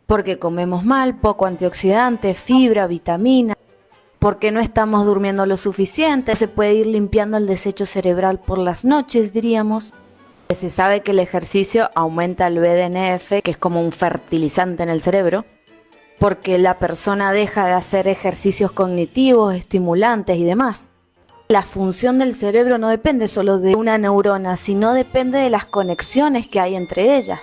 Porque comemos mal, poco antioxidante, fibra, vitamina. Porque no estamos durmiendo lo suficiente, se puede ir limpiando el desecho cerebral por las noches, diríamos. Se sabe que el ejercicio aumenta el BDNF, que es como un fertilizante en el cerebro, porque la persona deja de hacer ejercicios cognitivos, estimulantes y demás. La función del cerebro no depende solo de una neurona, sino depende de las conexiones que hay entre ellas.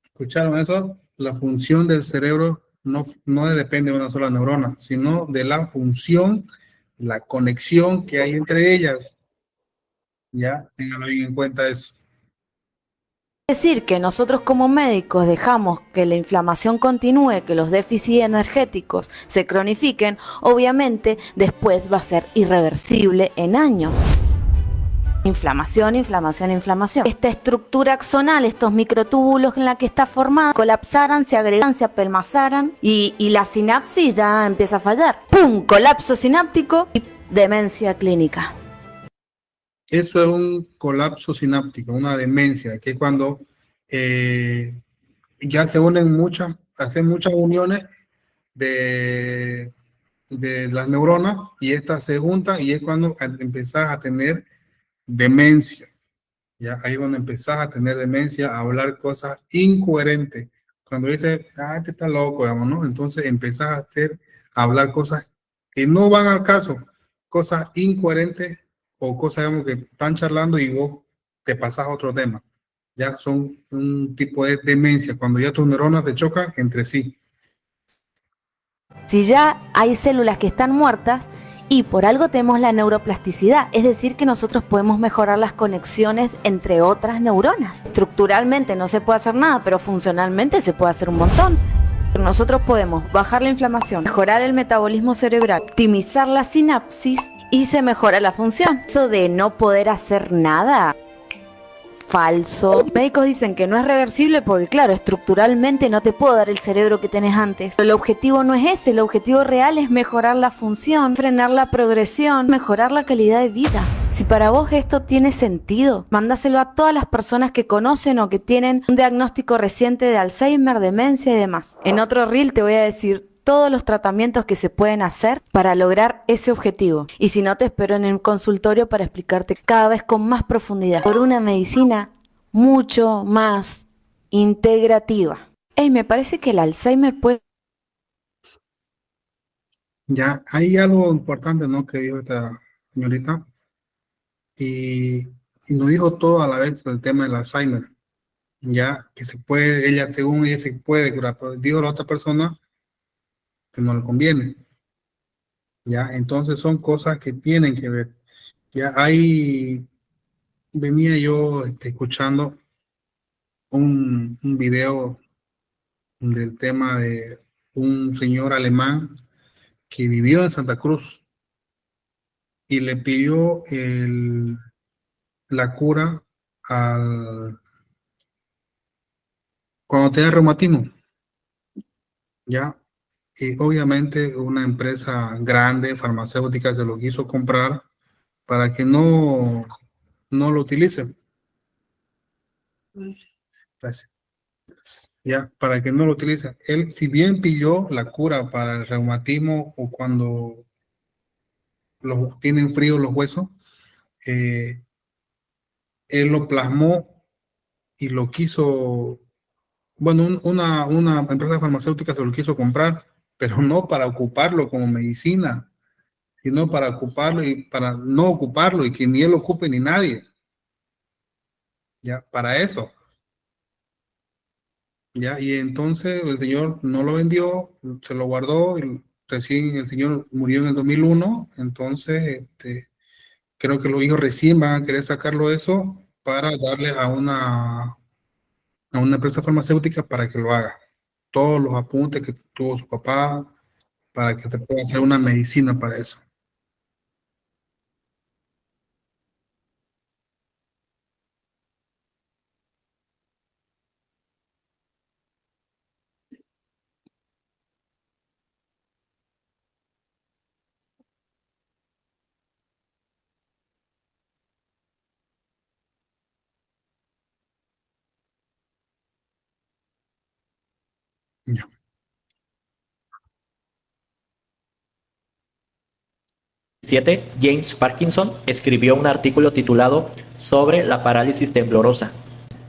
¿Escucharon eso? La función del cerebro no depende de una sola neurona, sino de la función, la conexión que hay entre ellas. Ya, ténganlo bien en cuenta eso. Es decir, que nosotros como médicos dejamos que la inflamación continúe, que los déficits energéticos se cronifiquen, obviamente después va a ser irreversible en años. Inflamación, inflamación, inflamación. Esta estructura axonal, estos microtúbulos en la que está formada, colapsaran, se agregaran, se apelmazaran y la sinapsis ya empieza a fallar. ¡Pum! Colapso sináptico y demencia clínica. Eso es un colapso sináptico, una demencia, que es cuando ya se unen hacen muchas uniones de las neuronas y estas se juntan y es cuando empezás a tener demencia. Ya ahí es cuando empezás a tener demencia, a hablar cosas incoherentes. Cuando dices, este está loco, digamos, ¿no? Entonces empezás a hablar cosas que no van al caso, cosas incoherentes o cosas, digamos, que están charlando y vos te pasás a otro tema. Ya son un tipo de demencia, cuando ya tus neuronas te chocan entre sí. Si ya hay células que están muertas y por algo tenemos la neuroplasticidad, es decir que nosotros podemos mejorar las conexiones entre otras neuronas. Estructuralmente no se puede hacer nada, pero funcionalmente se puede hacer un montón. Nosotros podemos bajar la inflamación, mejorar el metabolismo cerebral, optimizar la sinapsis y se mejora la función. Eso de no poder hacer nada, falso. Médicos dicen que no es reversible porque, claro, estructuralmente no te puedo dar el cerebro que tenés antes. Pero el objetivo no es ese, el objetivo real es mejorar la función, frenar la progresión, mejorar la calidad de vida. Si para vos esto tiene sentido, mándaselo a todas las personas que conocen o que tienen un diagnóstico reciente de Alzheimer, demencia y demás. En otro reel te voy a decir todos los tratamientos que se pueden hacer para lograr ese objetivo. Y si no, te espero en el consultorio para explicarte cada vez con más profundidad por una medicina mucho más integrativa. Ey, me parece que el Alzheimer puede... Ya hay algo importante, ¿no? Que dijo esta señorita. Y nos dijo todo a la vez el tema del Alzheimer. Ya que se puede, ella, según ella, se puede curar, pero dijo la otra persona que no le conviene. Ya, entonces son cosas que tienen que ver. Ya ahí venía yo escuchando un video del tema de un señor alemán que vivió en Santa Cruz y le pidió la cura cuando tenía reumatismo. Ya, y obviamente una empresa grande, farmacéutica, se lo quiso comprar para que no lo utilicen. Gracias. Ya, para que no lo utilicen. Él, si bien pidió la cura para el reumatismo o cuando tienen frío los huesos, él lo plasmó y lo quiso, bueno, una empresa farmacéutica se lo quiso comprar, pero no para ocuparlo como medicina, sino para ocuparlo y para no ocuparlo y que ni él lo ocupe ni nadie. Ya, para eso. Ya, y entonces el señor no lo vendió, se lo guardó, y recién el señor murió en el 2001, entonces creo que los hijos recién van a querer sacarlo eso para darle a una empresa farmacéutica para que lo haga. Todos los apuntes que tuvo su papá, para que se pueda hacer una medicina para eso. Ya. James Parkinson escribió un artículo titulado Sobre la parálisis temblorosa,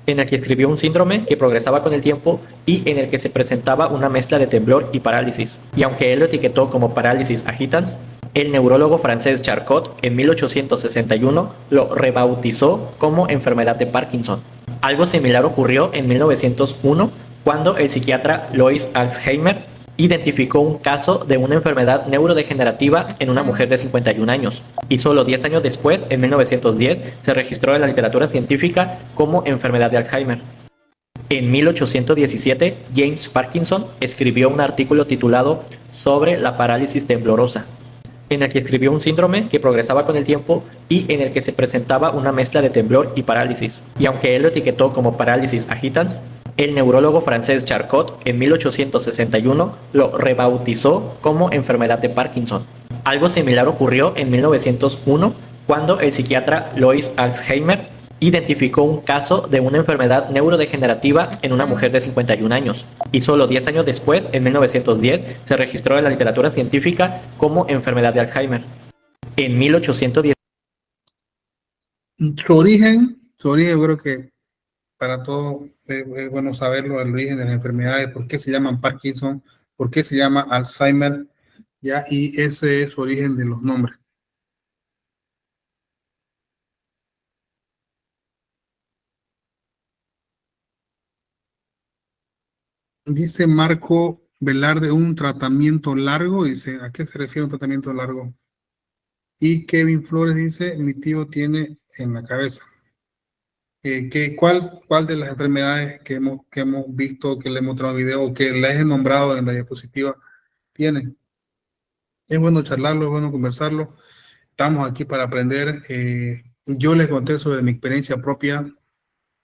en el que escribió un síndrome que progresaba con el tiempo y en el que se presentaba una mezcla de temblor y parálisis. Y aunque él lo etiquetó como parálisis agitans, el neurólogo francés Charcot en 1861 lo rebautizó como enfermedad de Parkinson. Algo similar ocurrió en 1901 cuando el psiquiatra Louis Alzheimer identificó un caso de una enfermedad neurodegenerativa en una mujer de 51 años. Y solo 10 años después, en 1910, se registró en la literatura científica como enfermedad de Alzheimer. En 1817, James Parkinson escribió un artículo titulado Sobre la parálisis temblorosa, en el que escribió un síndrome que progresaba con el tiempo y en el que se presentaba una mezcla de temblor y parálisis. Y aunque él lo etiquetó como parálisis agitans, el neurólogo francés Charcot en 1861 lo rebautizó como enfermedad de Parkinson. Algo similar ocurrió en 1901 cuando el psiquiatra Louis Alzheimer identificó un caso de una enfermedad neurodegenerativa en una mujer de 51 años. Y solo 10 años después, en 1910, se registró en la literatura científica como enfermedad de Alzheimer. En 1810. Su origen, yo creo que para todos es bueno saberlo, el origen de las enfermedades, por qué se llaman Parkinson, por qué se llama Alzheimer, ya, y ese es su origen de los nombres. Dice Marco Velarde, un tratamiento largo, dice, ¿a qué se refiere un tratamiento largo? Y Kevin Flores dice, mi tío tiene en la cabeza. ¿Cuál de las enfermedades que hemos visto, que le he mostrado video o que les he nombrado en la diapositiva tiene? Es bueno charlarlo, es bueno conversarlo. Estamos aquí para aprender. Yo les conté sobre mi experiencia propia.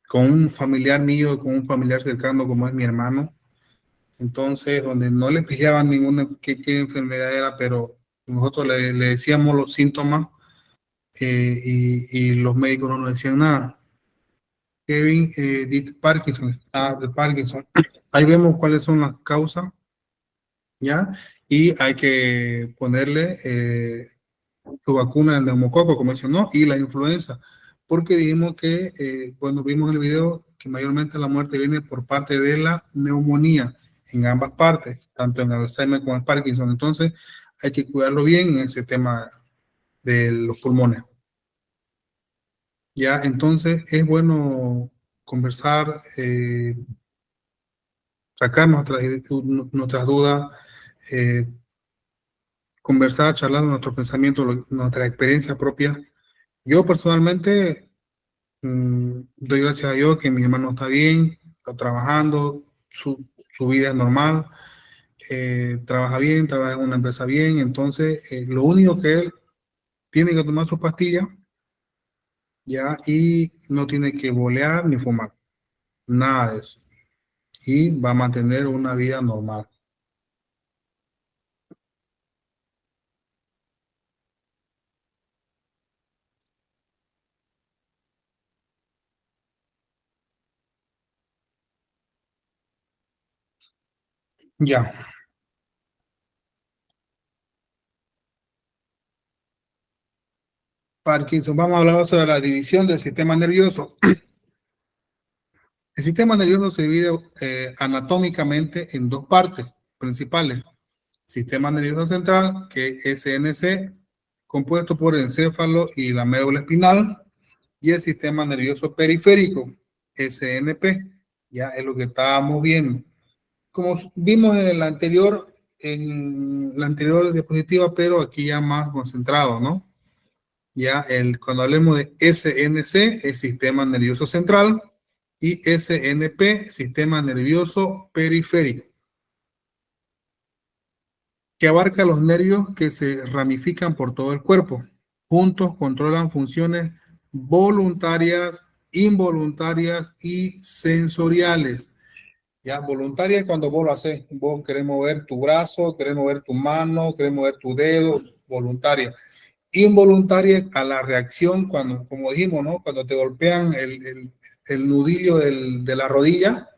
con un familiar mío, con un familiar cercano como es mi hermano. Entonces, donde no le pillaban ninguna qué enfermedad era, pero nosotros le decíamos los síntomas y los médicos no nos decían nada. Kevin dice Parkinson, de Parkinson. Ahí vemos cuáles son las causas, ¿ya? Y hay que ponerle su vacuna del neumococo, como mencionó, y la influenza, porque dijimos que, cuando vimos el video, que mayormente la muerte viene por parte de la neumonía, en ambas partes, tanto en Alzheimer como en Parkinson. Entonces, hay que cuidarlo bien en ese tema de los pulmones. Ya, entonces, es bueno conversar, sacar nuestras dudas, eh, conversar, charlar de nuestros pensamientos, nuestra experiencia propia. Yo personalmente doy gracias a Dios que mi hermano está bien, está trabajando, su vida es normal, trabaja bien, trabaja en una empresa bien. Entonces, lo único que él tiene que tomar sus pastillas, ya, y no tiene que bolear ni fumar, nada de eso. Y va a mantener una vida normal. Ya, Parkinson, vamos a hablar sobre la división del sistema nervioso. El sistema nervioso se divide anatómicamente en dos partes principales. Sistema nervioso central, que es SNC, compuesto por el encéfalo y la médula espinal, y el sistema nervioso periférico, SNP, ya es lo que estábamos viendo. Como vimos en la anterior diapositiva, pero aquí ya más concentrado, ¿no? Ya cuando hablemos de SNC, el sistema nervioso central, y SNP, sistema nervioso periférico, que abarca los nervios que se ramifican por todo el cuerpo. Juntos controlan funciones voluntarias, involuntarias y sensoriales. Ya, voluntarias cuando vos lo haces, vos querés mover tu brazo, querés mover tu mano, querés mover tu dedo, voluntaria. Involuntaria a la reacción cuando, como dijimos, ¿no? Cuando te golpean el nudillo de la rodilla,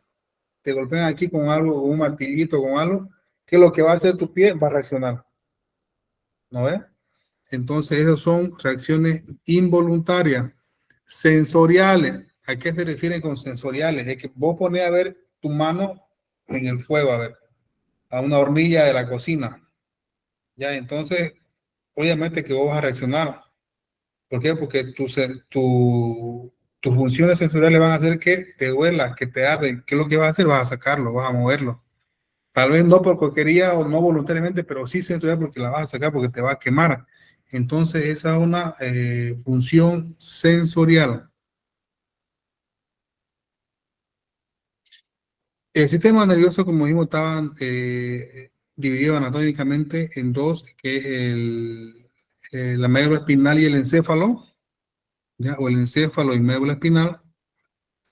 te golpean aquí con algo, con un martillito, con algo, ¿qué es lo que va a hacer tu pie? Va a reaccionar, ¿no ves? Entonces, esas son reacciones involuntarias. Sensoriales. ¿A qué se refieren con sensoriales? Es que vos ponés a ver tu mano en el fuego, a ver, a una hornilla de la cocina. Ya, entonces, obviamente que vos vas a reaccionar. ¿Por qué? Porque tus funciones sensoriales van a hacer que te duela, que te arde. ¿Qué es lo que vas a hacer? Vas a sacarlo, vas a moverlo. Tal vez no por coquería o no voluntariamente, pero sí sensorial porque la vas a sacar porque te va a quemar. Entonces, esa es una función sensorial. El sistema nervioso, como dijimos, estaba dividido anatómicamente en dos, que es la médula espinal y el encéfalo, ¿ya? O el encéfalo y médula espinal.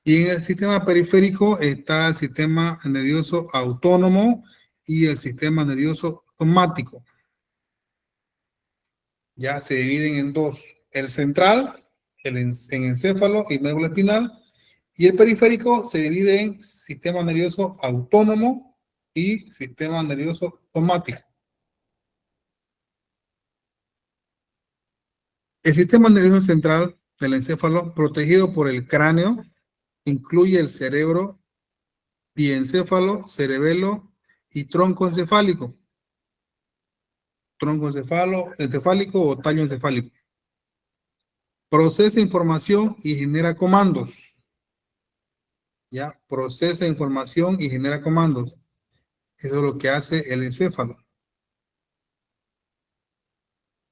Y en el sistema periférico está el sistema nervioso autónomo y el sistema nervioso somático. Ya se dividen en dos, el central, en encéfalo y médula espinal, y el periférico se divide en sistema nervioso autónomo y sistema nervioso somático. El sistema nervioso central del encéfalo, protegido por el cráneo, incluye el cerebro, diencéfalo, cerebelo y tronco encefálico. Tronco encefálico o tallo encefálico. Procesa información y genera comandos. Ya, procesa información y genera comandos. Eso es lo que hace el encéfalo.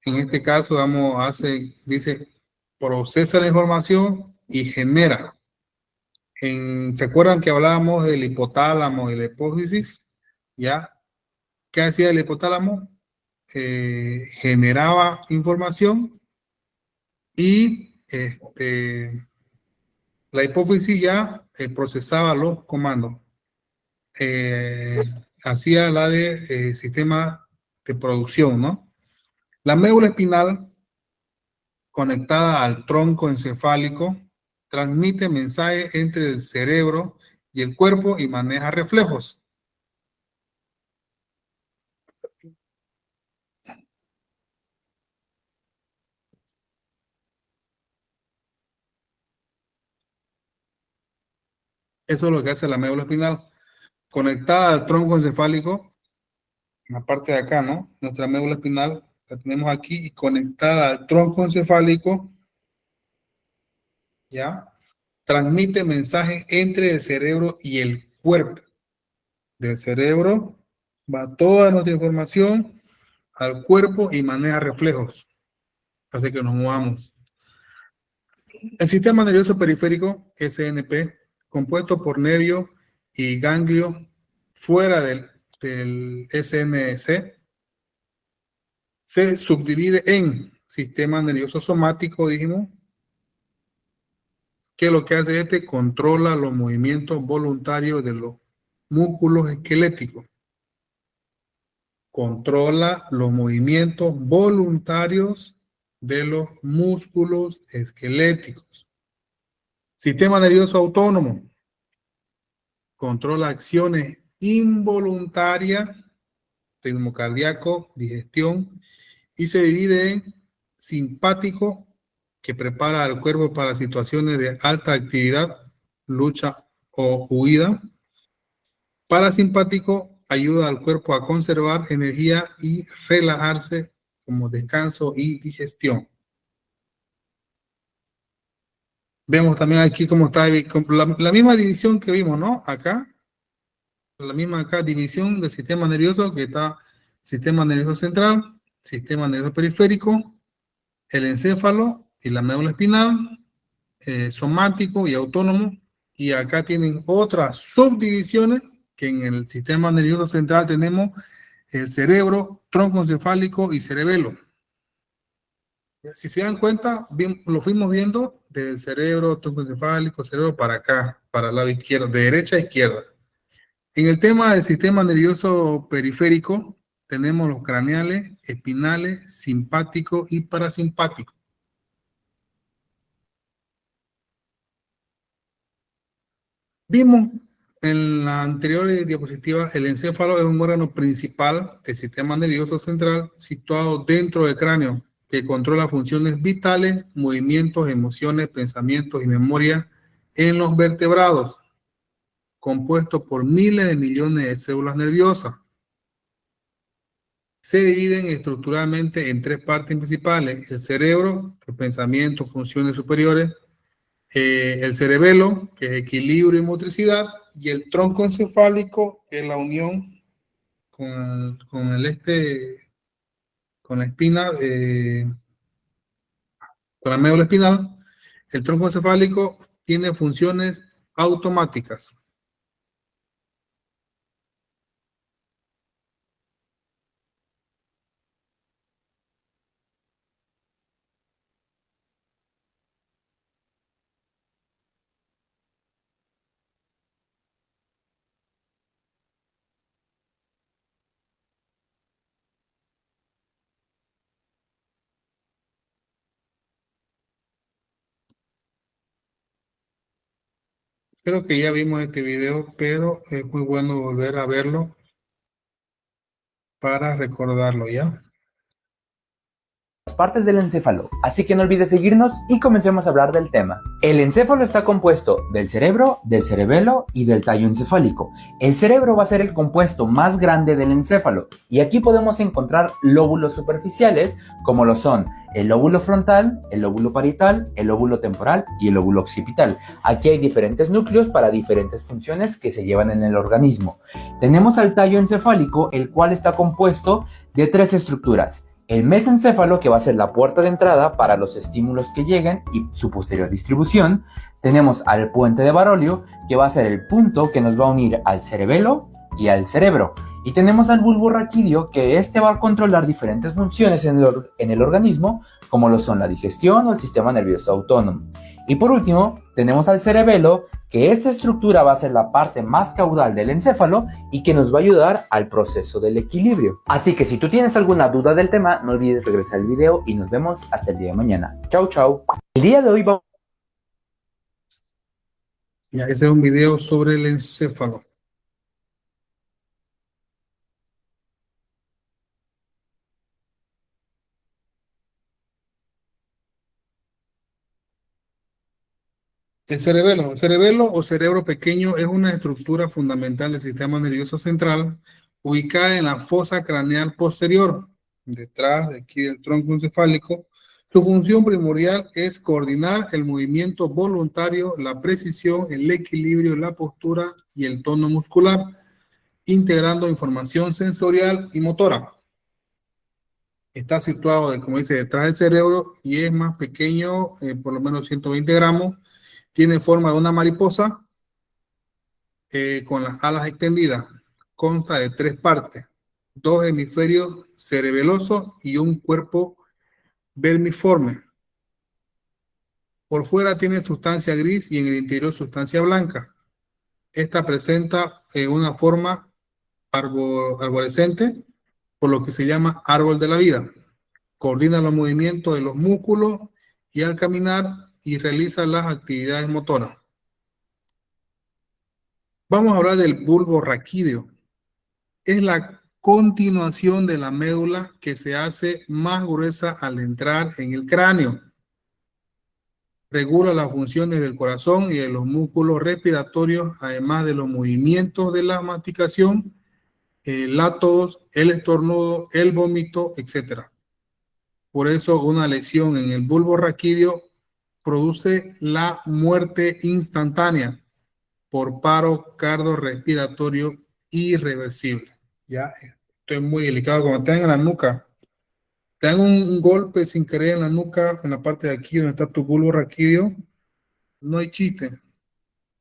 En este caso, dice, procesa la información y genera. ¿Se acuerdan que hablábamos del hipotálamo y la hipófisis? ¿Ya? ¿Qué hacía el hipotálamo? Generaba información y La hipófisis ya procesaba los comandos. Hacía la de sistema de producción, ¿no? La médula espinal, conectada al tronco encefálico, transmite mensajes entre el cerebro y el cuerpo y maneja reflejos. Eso es lo que hace la médula espinal. Conectada al tronco encefálico, en la parte de acá, ¿no? Nuestra médula espinal la tenemos aquí y conectada al tronco encefálico, ¿ya? Transmite mensajes entre el cerebro y el cuerpo. Del cerebro va toda nuestra información al cuerpo y maneja reflejos. Hace que nos movamos. El sistema nervioso periférico, SNP, compuesto por nervio y ganglio fuera del SNC, se subdivide en sistema nervioso somático, dijimos, que lo que hace este controla los movimientos voluntarios de los músculos esqueléticos. Controla los movimientos voluntarios de los músculos esqueléticos. Sistema nervioso autónomo. Controla acciones involuntarias, ritmo cardíaco, digestión, y se divide en simpático, que prepara al cuerpo para situaciones de alta actividad, lucha o huida. Parasimpático, ayuda al cuerpo a conservar energía y relajarse, como descanso y digestión. Vemos también aquí cómo está la misma división que vimos, ¿no? Acá, la misma acá división del sistema nervioso, que está sistema nervioso central, sistema nervioso periférico, el encéfalo y la médula espinal, somático y autónomo, y acá tienen otras subdivisiones, que en el sistema nervioso central tenemos el cerebro, tronco encefálico y cerebelo. Si se dan cuenta, bien, lo fuimos viendo del cerebro, tronco encefálico, cerebro para acá, para el lado izquierdo, de derecha a izquierda. En el tema del sistema nervioso periférico, tenemos los craneales, espinales, simpático y parasimpático. Vimos en la anterior diapositiva, el encéfalo es un órgano principal del sistema nervioso central situado dentro del cráneo, que controla funciones vitales, movimientos, emociones, pensamientos y memoria en los vertebrados, compuesto por miles de millones de células nerviosas. Se dividen estructuralmente en tres partes principales: el cerebro, el pensamiento, funciones superiores, el cerebelo, que es equilibrio y motricidad, y el tronco encefálico, que es la unión con la espina, con la médula espinal. El tronco encefálico tiene funciones automáticas. Creo que ya vimos este video, pero es muy bueno volver a verlo para recordarlo, ¿ya? Partes del encéfalo, así que no olvides seguirnos y comencemos a hablar del tema. El encéfalo está compuesto del cerebro, del cerebelo y del tallo encefálico. El cerebro va a ser el compuesto más grande del encéfalo y aquí podemos encontrar lóbulos superficiales como lo son el lóbulo frontal, el lóbulo parietal, el lóbulo temporal y el lóbulo occipital. Aquí hay diferentes núcleos para diferentes funciones que se llevan en el organismo. Tenemos al tallo encefálico, el cual está compuesto de tres estructuras: el mesencéfalo, que va a ser la puerta de entrada para los estímulos que lleguen y su posterior distribución. Tenemos al puente de Barolio, que va a ser el punto que nos va a unir al cerebelo y al cerebro. Y tenemos al bulbo raquídeo, que este va a controlar diferentes funciones en el organismo, como lo son la digestión o el sistema nervioso autónomo. Y por último, tenemos al cerebelo, que esta estructura va a ser la parte más caudal del encéfalo y que nos va a ayudar al proceso del equilibrio. Así que si tú tienes alguna duda del tema, no olvides regresar al video y nos vemos hasta el día de mañana. Chau, chau. El día de hoy vamos... Ya, ese es un video sobre el encéfalo. El cerebelo o cerebro pequeño es una estructura fundamental del sistema nervioso central ubicada en la fosa craneal posterior, detrás de aquí del tronco encefálico. Su función primordial es coordinar el movimiento voluntario, la precisión, el equilibrio, la postura y el tono muscular, integrando información sensorial y motora. Está situado, como dice, detrás del cerebro y es más pequeño, por lo menos 120 gramos. Tiene forma de una mariposa con las alas extendidas. Consta de 3 partes, 2 hemisferios cerebelosos y un cuerpo vermiforme. Por fuera tiene sustancia gris y en el interior sustancia blanca. Esta presenta una forma arborescente, por lo que se llama árbol de la vida. Coordina los movimientos de los músculos y al caminar y realiza las actividades motoras. Vamos a hablar del bulbo raquídeo. Es la continuación de la médula que se hace más gruesa al entrar en el cráneo. Regula las funciones del corazón y de los músculos respiratorios, además de los movimientos de la masticación, la tos, el estornudo, el vómito, etc. Por eso una lesión en el bulbo raquídeo produce la muerte instantánea por paro cardiorrespiratorio irreversible. Ya, esto es muy delicado. Cuando te dan en la nuca, te dan un golpe sin querer en la nuca, en la parte de aquí donde está tu bulbo raquídeo, no hay chiste.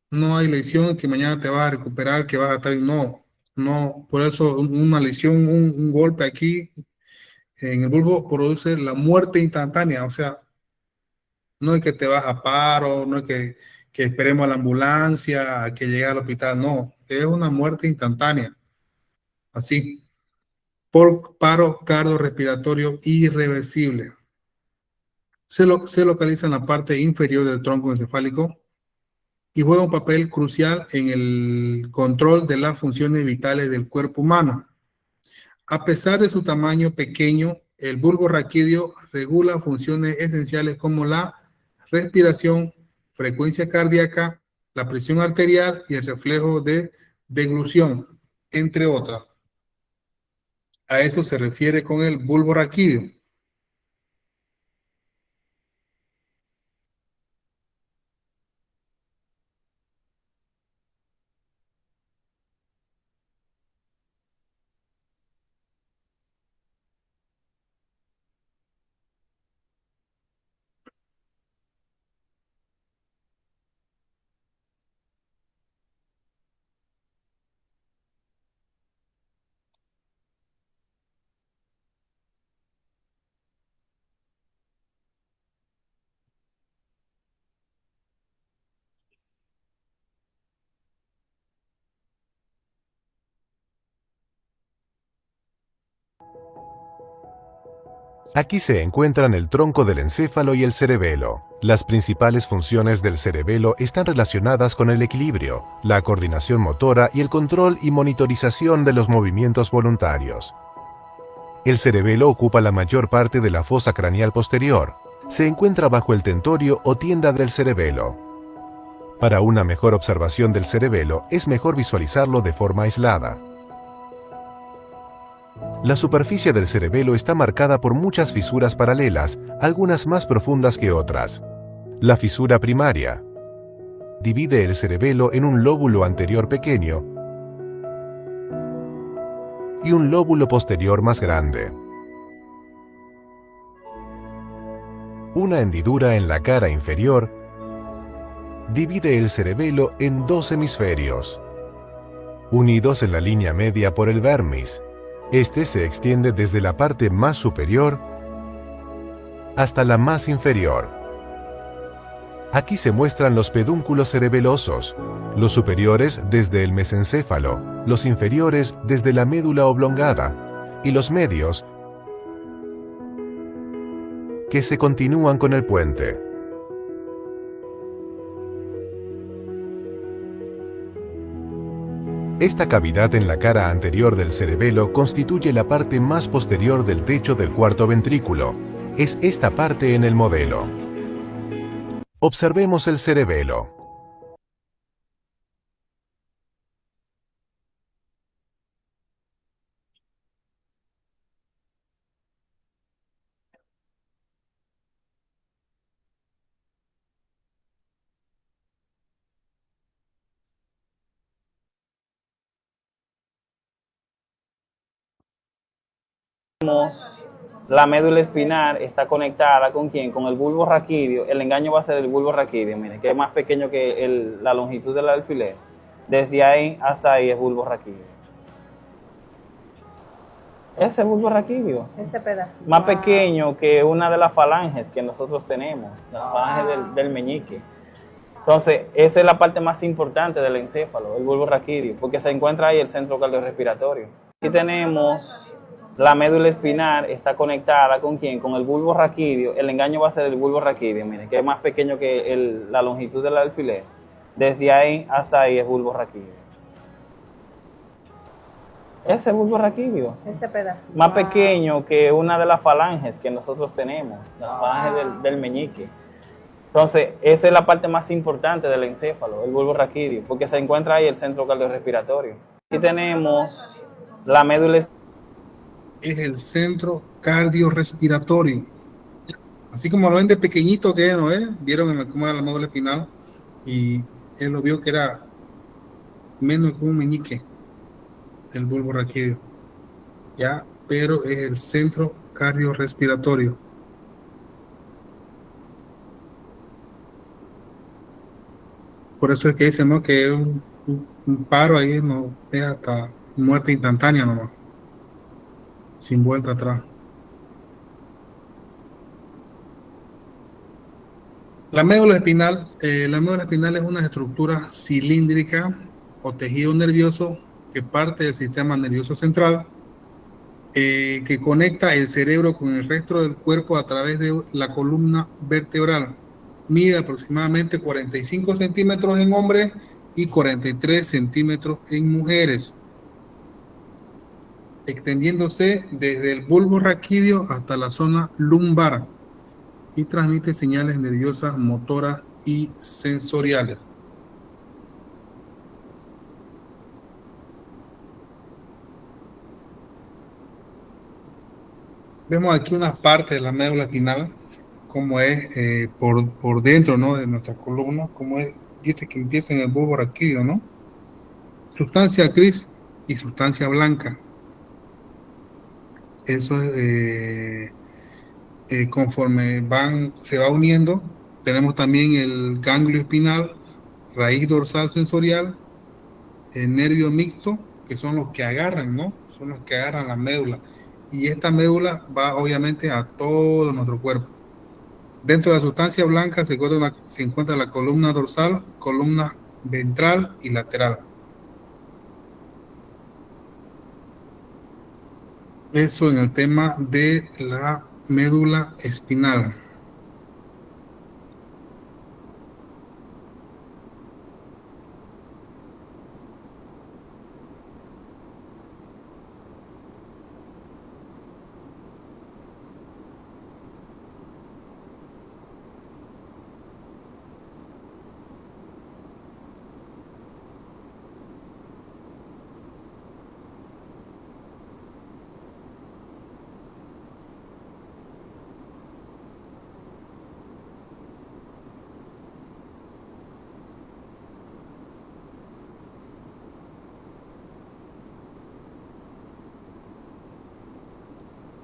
No hay lesión que mañana te vas a recuperar, que vas a estar... No, por eso una lesión, un golpe aquí en el bulbo produce la muerte instantánea. O sea, no es que te vas a paro, no es que esperemos a la ambulancia, a que llegue al hospital, no, es una muerte instantánea, así, por paro cardiorrespiratorio irreversible. Se localiza en la parte inferior del tronco encefálico y juega un papel crucial en el control de las funciones vitales del cuerpo humano. A pesar de su tamaño pequeño, el bulbo raquídeo regula funciones esenciales como la respiración, frecuencia cardíaca, la presión arterial y el reflejo de deglución, entre otras. A eso se refiere con el bulbo raquídeo. Aquí se encuentran el tronco del encéfalo y el cerebelo. Las principales funciones del cerebelo están relacionadas con el equilibrio, la coordinación motora y el control y monitorización de los movimientos voluntarios. El cerebelo ocupa la mayor parte de la fosa craneal posterior. Se encuentra bajo el tentorio o tienda del cerebelo. Para una mejor observación del cerebelo, es mejor visualizarlo de forma aislada. La superficie del cerebelo está marcada por muchas fisuras paralelas, algunas más profundas que otras. La fisura primaria divide el cerebelo en un lóbulo anterior pequeño y un lóbulo posterior más grande. Una hendidura en la cara inferior divide el cerebelo en 2 hemisferios. unidos en la línea media por el vermis. Este se extiende desde la parte más superior hasta la más inferior. Aquí se muestran los pedúnculos cerebelosos, los superiores desde el mesencéfalo, los inferiores desde la médula oblongada y los medios que se continúan con el puente. Esta cavidad en la cara anterior del cerebelo constituye la parte más posterior del techo del cuarto ventrículo. Es esta parte en el modelo. Observemos el cerebelo. La médula espinal está conectada ¿con quién? Con el bulbo raquídeo. El engaño va a ser el bulbo raquídeo, miren, que es más pequeño que la longitud del alfiler. Desde ahí hasta ahí es bulbo raquídeo. Ese bulbo raquídeo. Ese pedacito. Más pequeño que una de las falanges que nosotros tenemos, la falange del meñique. Entonces, esa es la parte más importante del encéfalo, el bulbo raquídeo, porque se encuentra ahí el centro cardiorrespiratorio. Aquí tenemos la médula espinal, está conectada ¿con quién? Con el bulbo raquídeo. El engaño va a ser el bulbo raquídeo, miren, que es más pequeño que la longitud del alfiler. Desde ahí hasta ahí es bulbo raquídeo. Ese bulbo raquídeo. Ese pedacito. Más pequeño que una de las falanges que nosotros tenemos, la falange del meñique. Entonces, esa es la parte más importante del encéfalo, el bulbo raquídeo, porque se encuentra ahí el centro cardiorrespiratorio. Aquí tenemos la médula espinal. Es el centro cardiorrespiratorio. Así como lo ven de pequeñito que es, ¿no es? Vieron cómo era la médula espinal y él lo vio que era menos que un meñique, el bulbo raquídeo. Ya, pero es el centro cardiorrespiratorio. Por eso es que dicen, ¿no? Que un paro ahí no es hasta muerte instantánea nomás, sin vuelta atrás. La médula espinal es una estructura cilíndrica o tejido nervioso que parte del sistema nervioso central, que conecta el cerebro con el resto del cuerpo a través de la columna vertebral. Mide aproximadamente 45 centímetros en hombres y 43 centímetros en mujeres, extendiéndose desde el bulbo raquídeo hasta la zona lumbar y transmite señales nerviosas, motoras y sensoriales. Vemos aquí una parte de la médula espinal, como es por dentro, ¿no? De nuestra columna, como es, dice que empieza en el bulbo raquídeo, ¿no? Sustancia gris y sustancia blanca. Eso es conforme se va uniendo. Tenemos también el ganglio espinal, raíz dorsal sensorial, el nervio mixto, que son los que agarran, ¿no? Son los que agarran la médula. Y esta médula va obviamente a todo nuestro cuerpo. Dentro de la sustancia blanca se encuentra la columna dorsal, columna ventral y lateral. Eso en el tema de la médula espinal.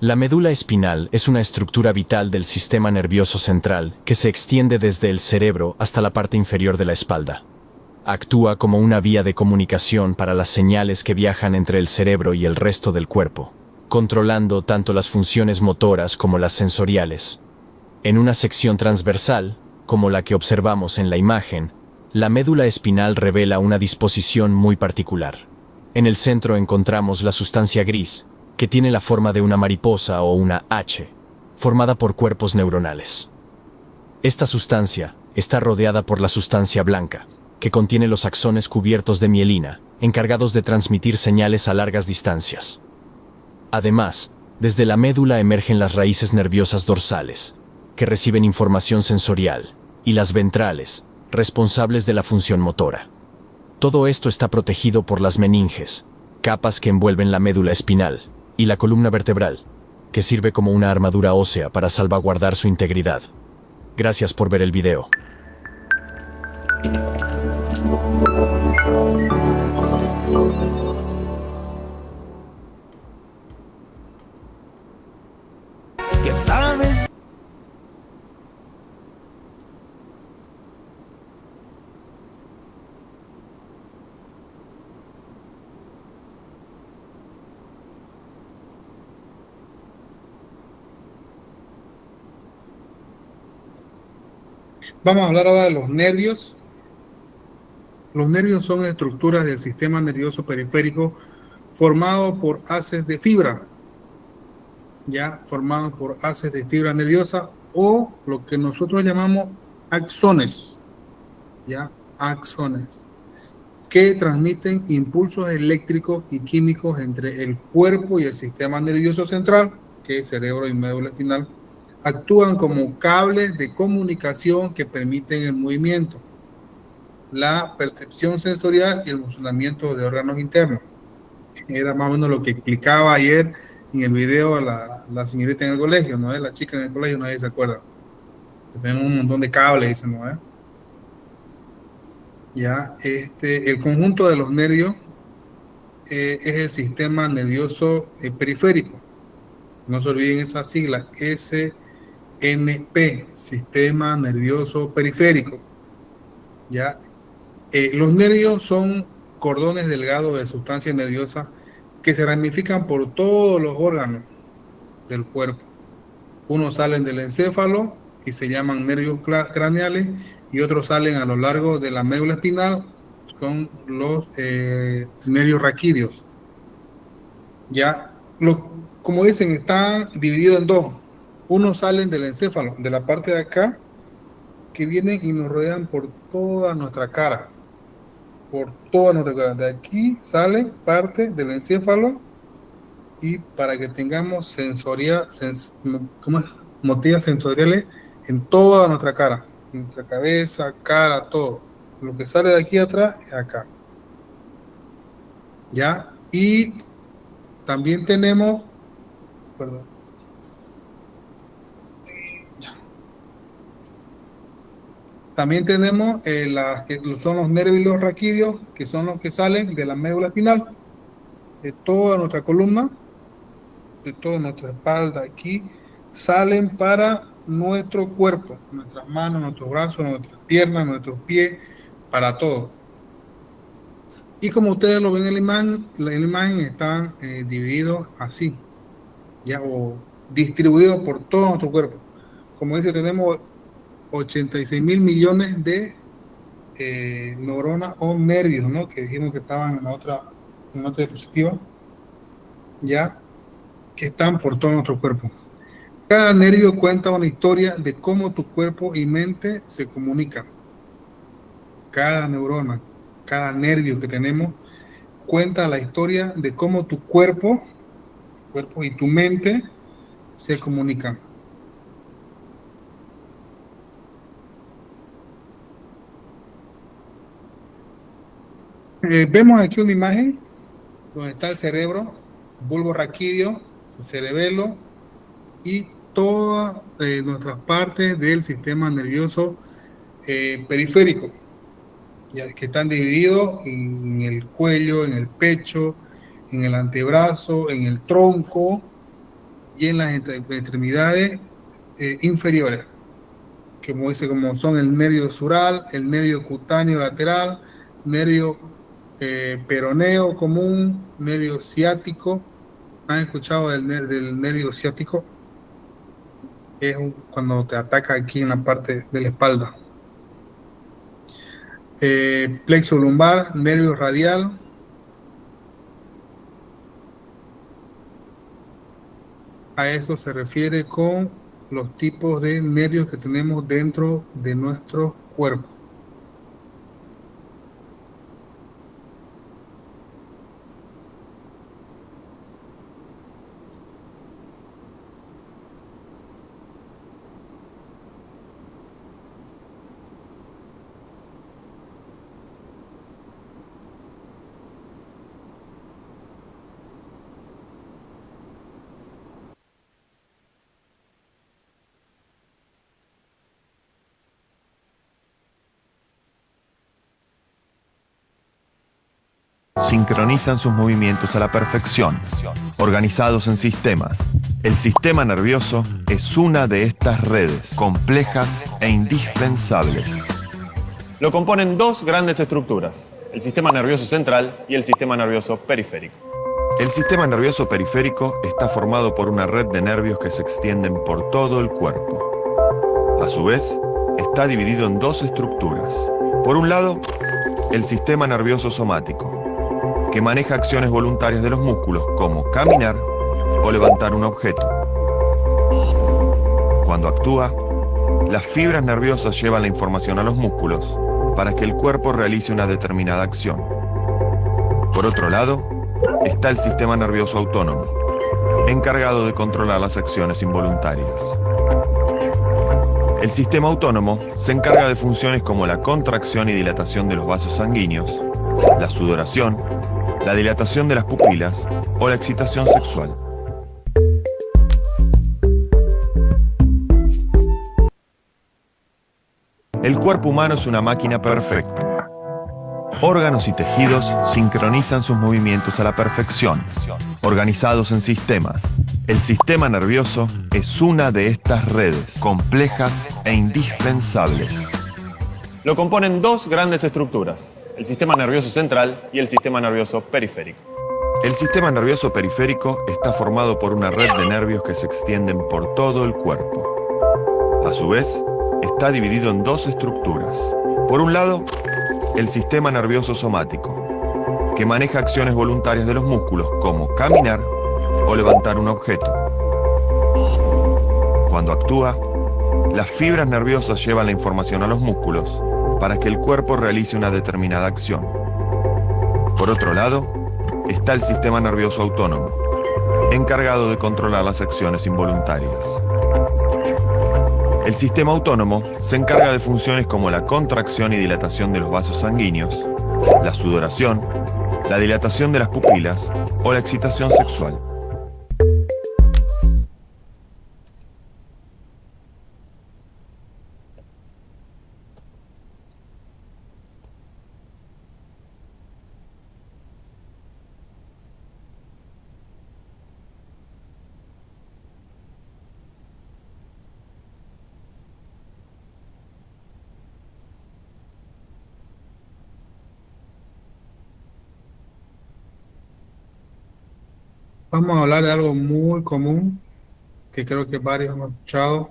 La médula espinal es una estructura vital del sistema nervioso central que se extiende desde el cerebro hasta la parte inferior de la espalda. Actúa como una vía de comunicación para las señales que viajan entre el cerebro y el resto del cuerpo, controlando tanto las funciones motoras como las sensoriales. En una sección transversal, como la que observamos en la imagen, la médula espinal revela una disposición muy particular. En el centro encontramos la sustancia gris, que tiene la forma de una mariposa o una H, formada por cuerpos neuronales. Esta sustancia está rodeada por la sustancia blanca, que contiene los axones cubiertos de mielina, encargados de transmitir señales a largas distancias. Además, desde la médula emergen las raíces nerviosas dorsales, que reciben información sensorial, y las ventrales, responsables de la función motora. Todo esto está protegido por las meninges, capas que envuelven la médula espinal, y la columna vertebral, que sirve como una armadura ósea para salvaguardar su integridad. Gracias por ver el video. Vamos a hablar ahora de los nervios. Los nervios son estructuras del sistema nervioso periférico formados por haces de fibra, formados por haces de fibra nerviosa o lo que nosotros llamamos axones, axones, que transmiten impulsos eléctricos y químicos entre el cuerpo y el sistema nervioso central, que es cerebro y médula espinal. Actúan como cables de comunicación que permiten el movimiento, la percepción sensorial y el funcionamiento de órganos internos. Era más o menos lo que explicaba ayer en el video la señorita en el colegio, ¿no? La chica en el colegio, nadie se acuerda. Tienen un montón de cables, dicen, ¿no? El conjunto de los nervios es el sistema nervioso periférico. No se olviden esa sigla, SNP, sistema nervioso periférico. Los nervios son cordones delgados de sustancia nerviosa que se ramifican por todos los órganos del cuerpo. Unos salen del encéfalo y se llaman nervios craneales y otros salen a lo largo de la médula espinal, son los nervios raquídeos. Como dicen, están divididos en dos. Unos salen del encéfalo, de la parte de acá, que vienen y nos rodean por toda nuestra cara. Por toda nuestra cara. De aquí sale parte del encéfalo y para que tengamos motillas sensoriales en toda nuestra cara. Nuestra cabeza, cara, todo. Lo que sale de aquí atrás es acá. Y también tenemos, también tenemos que son los nervios raquídeos, que son los que salen de la médula espinal, de toda nuestra columna, de toda nuestra espalda aquí, salen para nuestro cuerpo, nuestras manos, nuestros brazos, nuestras piernas, nuestros pies, para todo. Y como ustedes lo ven en la imagen están divididos así, o distribuidos por todo nuestro cuerpo. Como dice, tenemos 86.000 millones de neuronas o nervios, ¿no? Que dijimos que estaban en otra diapositiva, que están por todo nuestro cuerpo. Cada nervio cuenta una historia de cómo tu cuerpo y mente se comunican. Cada neurona, cada nervio que tenemos cuenta la historia de cómo tu cuerpo y tu mente se comunican. Vemos aquí una imagen donde está el cerebro, bulbo raquídeo, el cerebelo y todas nuestras partes del sistema nervioso periférico, que están divididos en el cuello, en el pecho, en el antebrazo, en el tronco y en las extremidades inferiores, como son el nervio sural, el nervio cutáneo lateral, nervio peroneo común, nervio ciático. ¿Han escuchado del nervio ciático? Es cuando te ataca aquí en la parte de la espalda. Plexo lumbar, nervio radial. A eso se refiere con los tipos de nervios que tenemos dentro de nuestro cuerpo. Sincronizan sus movimientos a la perfección, organizados en sistemas. El sistema nervioso es una de estas redes, complejas e indispensables. Lo componen dos grandes estructuras, el sistema nervioso central y el sistema nervioso periférico. El sistema nervioso periférico está formado por una red de nervios que se extienden por todo el cuerpo. A su vez, está dividido en dos estructuras. Por un lado, el sistema nervioso somático, que maneja acciones voluntarias de los músculos como caminar o levantar un objeto. Cuando actúa, las fibras nerviosas llevan la información a los músculos para que el cuerpo realice una determinada acción. Por otro lado, está el sistema nervioso autónomo, encargado de controlar las acciones involuntarias. El sistema autónomo se encarga de funciones como la contracción y dilatación de los vasos sanguíneos, la sudoración, la dilatación de las pupilas o la excitación sexual. El cuerpo humano es una máquina perfecta. Órganos y tejidos sincronizan sus movimientos a la perfección, organizados en sistemas. El sistema nervioso es una de estas redes, complejas e indispensables. Lo componen dos grandes estructuras, el sistema nervioso central y el sistema nervioso periférico. El sistema nervioso periférico está formado por una red de nervios que se extienden por todo el cuerpo. A su vez, está dividido en dos estructuras. Por un lado, el sistema nervioso somático, que maneja acciones voluntarias de los músculos como caminar o levantar un objeto. Cuando actúa, las fibras nerviosas llevan la información a los músculos para que el cuerpo realice una determinada acción. Por otro lado, está el sistema nervioso autónomo, encargado de controlar las acciones involuntarias. El sistema autónomo se encarga de funciones como la contracción y dilatación de los vasos sanguíneos, la sudoración, la dilatación de las pupilas o la excitación sexual. Vamos a hablar de algo muy común que creo que varios hemos escuchado.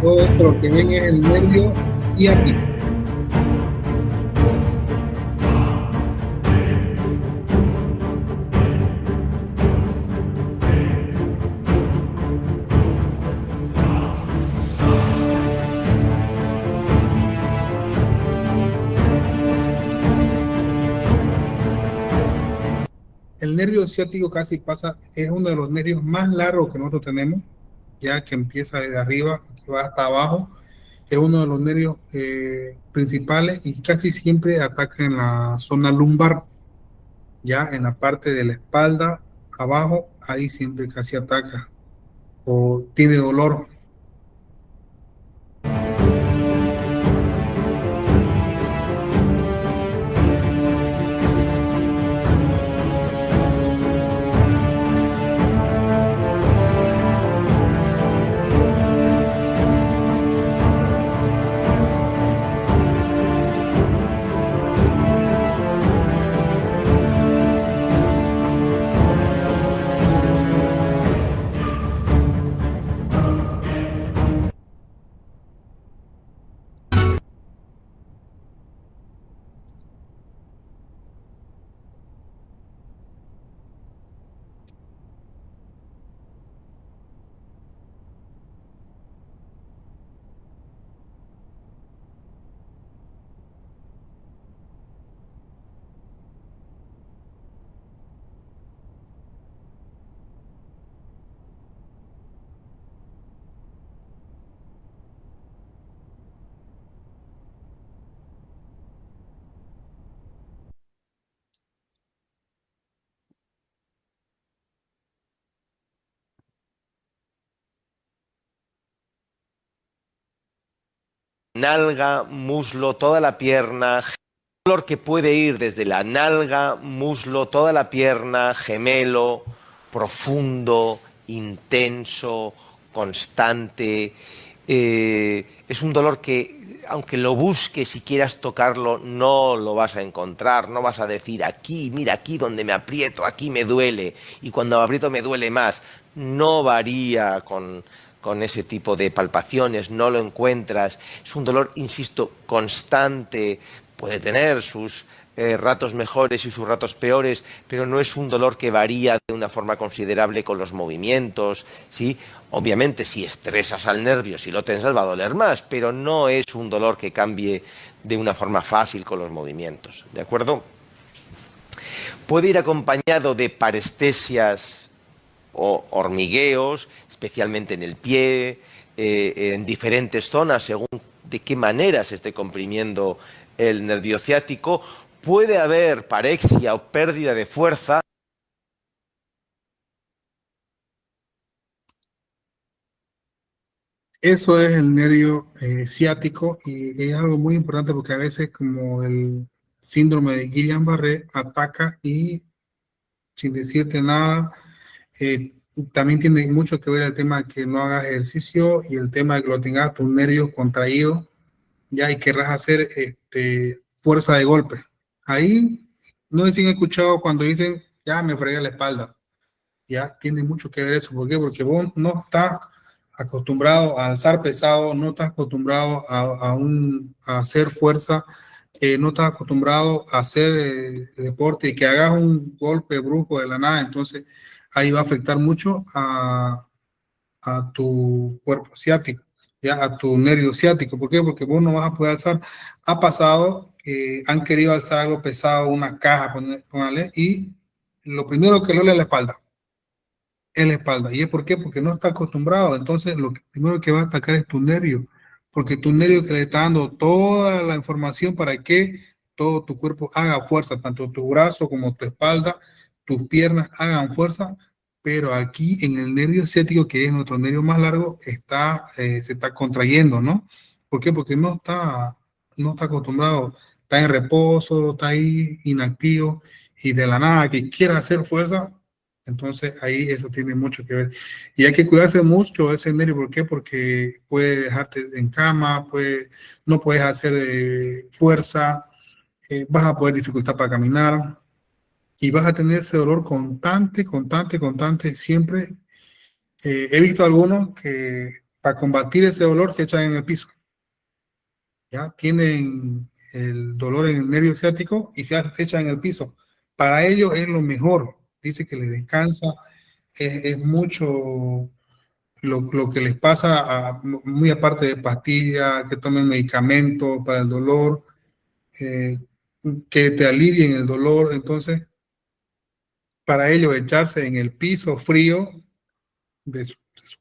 Todo esto lo que ven es el nervio ciático. El nervio ciático casi pasa, es uno de los nervios más largos que nosotros tenemos, ya que empieza desde arriba y que va hasta abajo. Es uno de los nervios principales y casi siempre ataca en la zona lumbar, ya en la parte de la espalda, abajo, ahí siempre casi ataca o tiene dolor. nalga, muslo, toda la pierna. Dolor que puede ir desde la nalga, muslo, toda la pierna, gemelo, profundo, intenso, constante. Es un dolor que, aunque lo busques y quieras tocarlo, no lo vas a encontrar. No vas a decir aquí, mira aquí donde me aprieto, aquí me duele. Y cuando me aprieto me duele más. No varía con ese tipo de palpaciones, no lo encuentras. Es un dolor, insisto, constante. Puede tener sus ratos mejores y sus ratos peores, pero no es un dolor que varía de una forma considerable con los movimientos, ¿sí? Obviamente, si estresas al nervio, si lo tensas, va a doler más, pero no es un dolor que cambie de una forma fácil con los movimientos, ¿de acuerdo? Puede ir acompañado de parestesias o hormigueos, especialmente en el pie, en diferentes zonas, según de qué manera se esté comprimiendo el nervio ciático. Puede haber parexia o pérdida de fuerza. Eso es el nervio ciático y es algo muy importante porque a veces como el síndrome de Guillain-Barré ataca y sin decirte nada, también tiene mucho que ver el tema de que no hagas ejercicio y el tema de que lo tengas tus nervios contraídos, ya, y querrás hacer fuerza de golpe. Ahí no sé si han escuchado cuando dicen, ya me fregué la espalda. Ya tiene mucho que ver eso. ¿Por qué? Porque vos no estás acostumbrado a alzar pesado, no estás acostumbrado a hacer fuerza, no estás acostumbrado a hacer deporte y que hagas un golpe brusco de la nada, entonces ahí va a afectar mucho a tu cuerpo ciático, ya a tu nervio ciático. ¿Por qué? Porque vos no vas a poder alzar. Ha pasado que han querido alzar algo pesado, una caja, póngale, y lo primero que le duele es la espalda. En la espalda. ¿Y es por qué? Porque no está acostumbrado. Entonces, lo primero que va a atacar es tu nervio, porque tu nervio que le está dando toda la información para que todo tu cuerpo haga fuerza, tanto tu brazo como tu espalda, tus piernas hagan fuerza, pero aquí en el nervio ciático, que es nuestro nervio más largo, se está contrayendo, ¿no? ¿Por qué? Porque no está acostumbrado, está en reposo, está ahí inactivo, y de la nada que quiera hacer fuerza, entonces ahí eso tiene mucho que ver. Y hay que cuidarse mucho ese nervio. ¿Por qué? Porque puede dejarte en cama, no puedes hacer fuerza, vas a poder dificultad para caminar y vas a tener ese dolor constante, constante, constante, siempre. He visto algunos que para combatir ese dolor se echan en el piso. Ya tienen el dolor en el nervio ciático y se echan en el piso. Para ellos es lo mejor. Dice que les descansa, es mucho lo que les pasa, muy aparte de pastillas, que tomen medicamentos para el dolor, eh, que te alivien el dolor. Entonces, para ellos echarse en el piso frío de su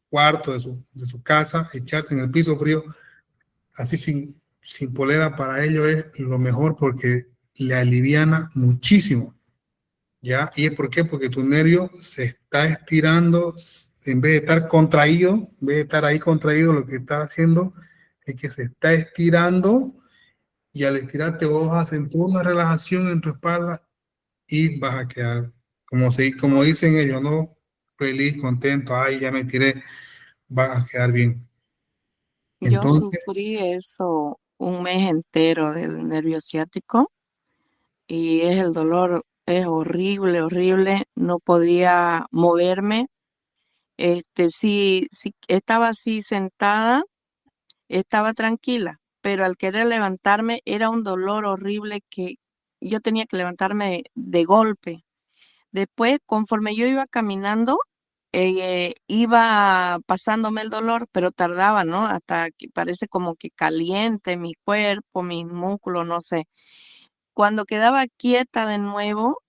cuarto, de su casa, echarse en el piso frío, así sin polera, para ellos es lo mejor porque le aliviana muchísimo. ¿Ya? ¿Y es por qué? Porque tu nervio se está estirando, en vez de estar contraído, en vez de estar ahí contraído, lo que está haciendo es que se está estirando y al estirarte vos vas a sentir una relajación en tu espalda y vas a quedar, como dicen ellos, ¿no? Feliz, contento, ay, ya me tiré, vas a quedar bien. Yo Entonces, sufrí eso un mes entero del nervio ciático y es el dolor, es horrible, horrible, no podía moverme. Sí, estaba así sentada, estaba tranquila, pero al querer levantarme era un dolor horrible que yo tenía que levantarme de golpe. Después, conforme yo iba caminando, iba pasándome el dolor, pero tardaba, ¿no? Hasta que parece como que caliente mi cuerpo, mis músculos, no sé. Cuando quedaba quieta de nuevo,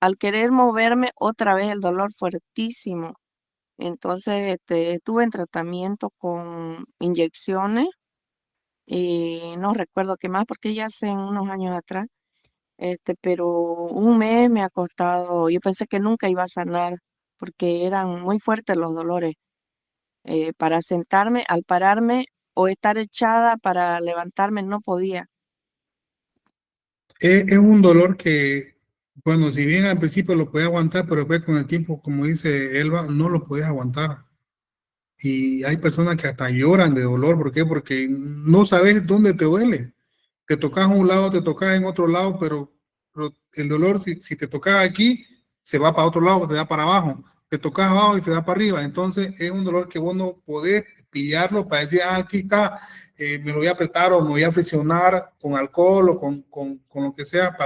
al querer moverme, otra vez el dolor fuertísimo. Entonces, estuve en tratamiento con inyecciones y no recuerdo qué más, porque ya hace unos años atrás. Pero un mes me ha costado, yo pensé que nunca iba a sanar porque eran muy fuertes los dolores. Para sentarme, al pararme, o estar echada para levantarme, no podía. Es un dolor que, bueno, si bien al principio lo podía aguantar, pero después con el tiempo, como dice Elba, no lo puedes aguantar. Y hay personas que hasta lloran de dolor. ¿Por qué? Porque no sabes dónde te duele. Te tocas a un lado, te tocas en otro lado, pero el dolor, si te tocas aquí, se va para otro lado, te va para abajo. Te tocas abajo y te va para arriba. Entonces es un dolor que vos no podés pillarlo para decir, ah, aquí está, me lo voy a apretar o me voy a friccionar con alcohol o con lo que sea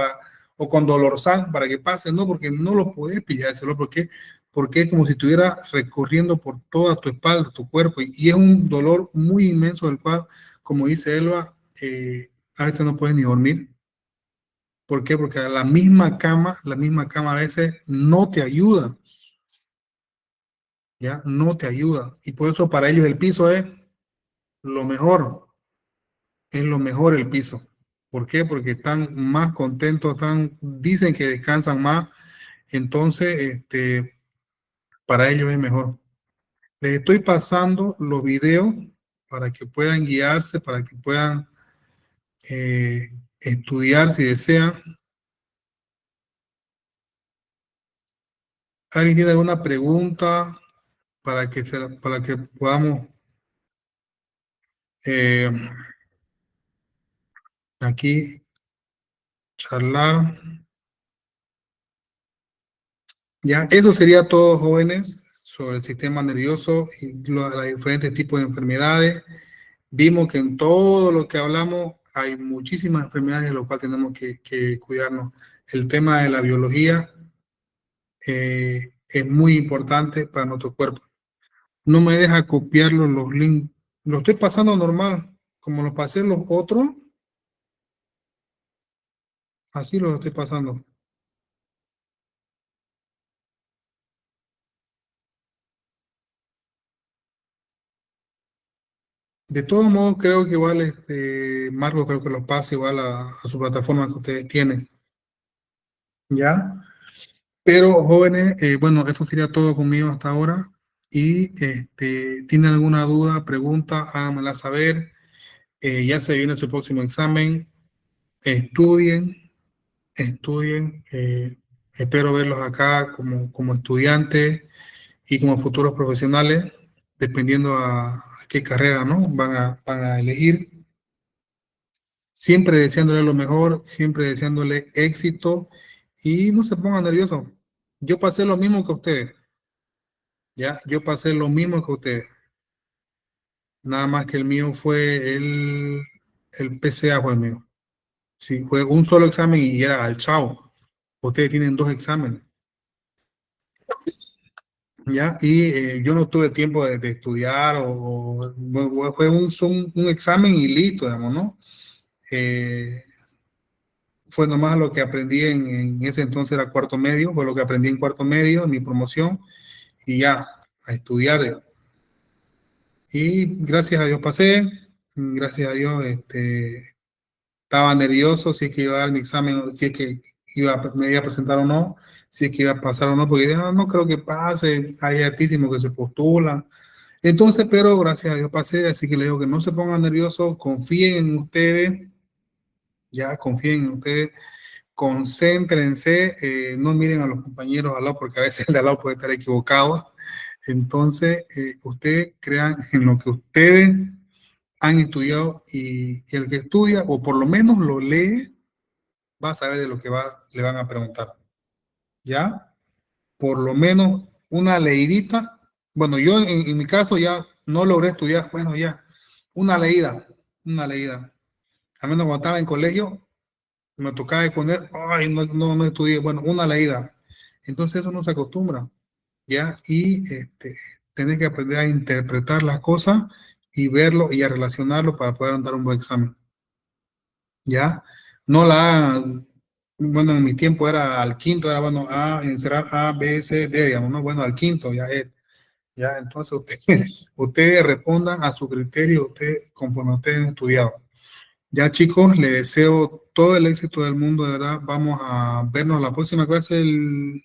o con Dolorsan para que pase. No, porque no lo podés pillar ese dolor. ¿Por qué? Porque es como si estuviera recorriendo por toda tu espalda, tu cuerpo, y es un dolor muy inmenso del cual, como dice Elba, a veces no puedes ni dormir. ¿Por qué? Porque la misma cama a veces no te ayuda, ¿ya? No te ayuda. Y por eso para ellos el piso es lo mejor, el piso. ¿Por qué? Porque están más contentos, dicen que descansan más, entonces, para ellos es mejor. Les estoy pasando los videos para que puedan guiarse, para que puedan estudiar si desean. ¿Alguien tiene alguna pregunta para que podamos aquí charlar? Ya, eso sería todo, jóvenes, sobre el sistema nervioso y los diferentes tipos de enfermedades. Vimos que en todo lo que hablamos hay muchísimas enfermedades de las cuales tenemos que cuidarnos. El tema de la biología es muy importante para nuestro cuerpo. No me deja copiarlo los links. Lo estoy pasando normal, como lo pasé los otros. Así lo estoy pasando. De todos modos, creo que igual, Marco, creo que los pase igual a su plataforma que ustedes tienen. ¿Ya? Pero, jóvenes, bueno, esto sería todo conmigo hasta ahora. Y ¿tienen alguna duda, pregunta? Háganmela saber. Ya se viene su próximo examen. Estudien. Espero verlos acá como estudiantes y como futuros profesionales, dependiendo a qué carrera, ¿no? van a elegir. Siempre deseándole lo mejor, siempre deseándole éxito y no se pongan nerviosos. Yo pasé lo mismo que ustedes. Ya, yo pasé lo mismo que ustedes. Nada más que el mío fue el PCA fue el mío. Sí, fue un solo examen y era al chao. Ustedes tienen 2 exámenes. ¿Ya? Y yo no tuve tiempo de estudiar fue un examen y listo, digamos, ¿no? Fue nomás lo que aprendí en ese entonces era cuarto medio, fue lo que aprendí en cuarto medio, en mi promoción, y ya, a estudiar, digamos. Y gracias a Dios pasé, gracias a Dios estaba nervioso si es que iba a dar mi examen, si es que me iba a presentar o no, si es que iba a pasar o no, porque no creo que pase, hay artísimos que se postulan. Entonces, pero gracias a Dios pasé, así que le digo que no se pongan nerviosos, confíen en ustedes, ya confíen en ustedes, concéntrense, no miren a los compañeros al lado, porque a veces el de al lado puede estar equivocado. Entonces, ustedes crean en lo que ustedes han estudiado y el que estudia, o por lo menos lo lee, va a saber de lo que le van a preguntar. ¿Ya? Por lo menos una leidita. Bueno, yo en mi caso ya no logré estudiar, bueno, ya, una leída. Al menos cuando estaba en colegio, me tocaba exponer, ay, no estudié, bueno, una leída. Entonces eso no se acostumbra, ¿ya? Y tenés que aprender a interpretar las cosas y verlo y a relacionarlo para poder dar un buen examen, ¿ya? No bueno, en mi tiempo era al quinto, era bueno, encerrar A, B, C, D, digamos, ¿no? Bueno, al quinto ya es, ¿ya? Entonces ustedes respondan a su criterio, conforme ustedes han estudiado. Ya, chicos, les deseo todo el éxito del mundo, de verdad. Vamos a vernos la próxima clase el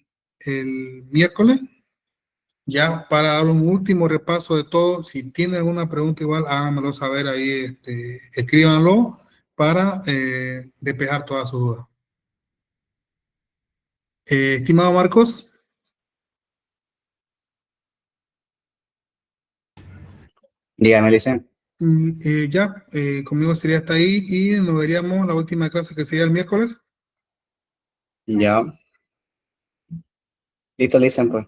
miércoles. Ya para dar un último repaso de todo, si tienen alguna pregunta igual, háganmelo saber ahí, escríbanlo para despejar todas sus dudas. Estimado Marcos. Dígame, Licen. Conmigo sería hasta ahí y nos veríamos la última clase que sería el miércoles. Ya. Listo, Licen, pues.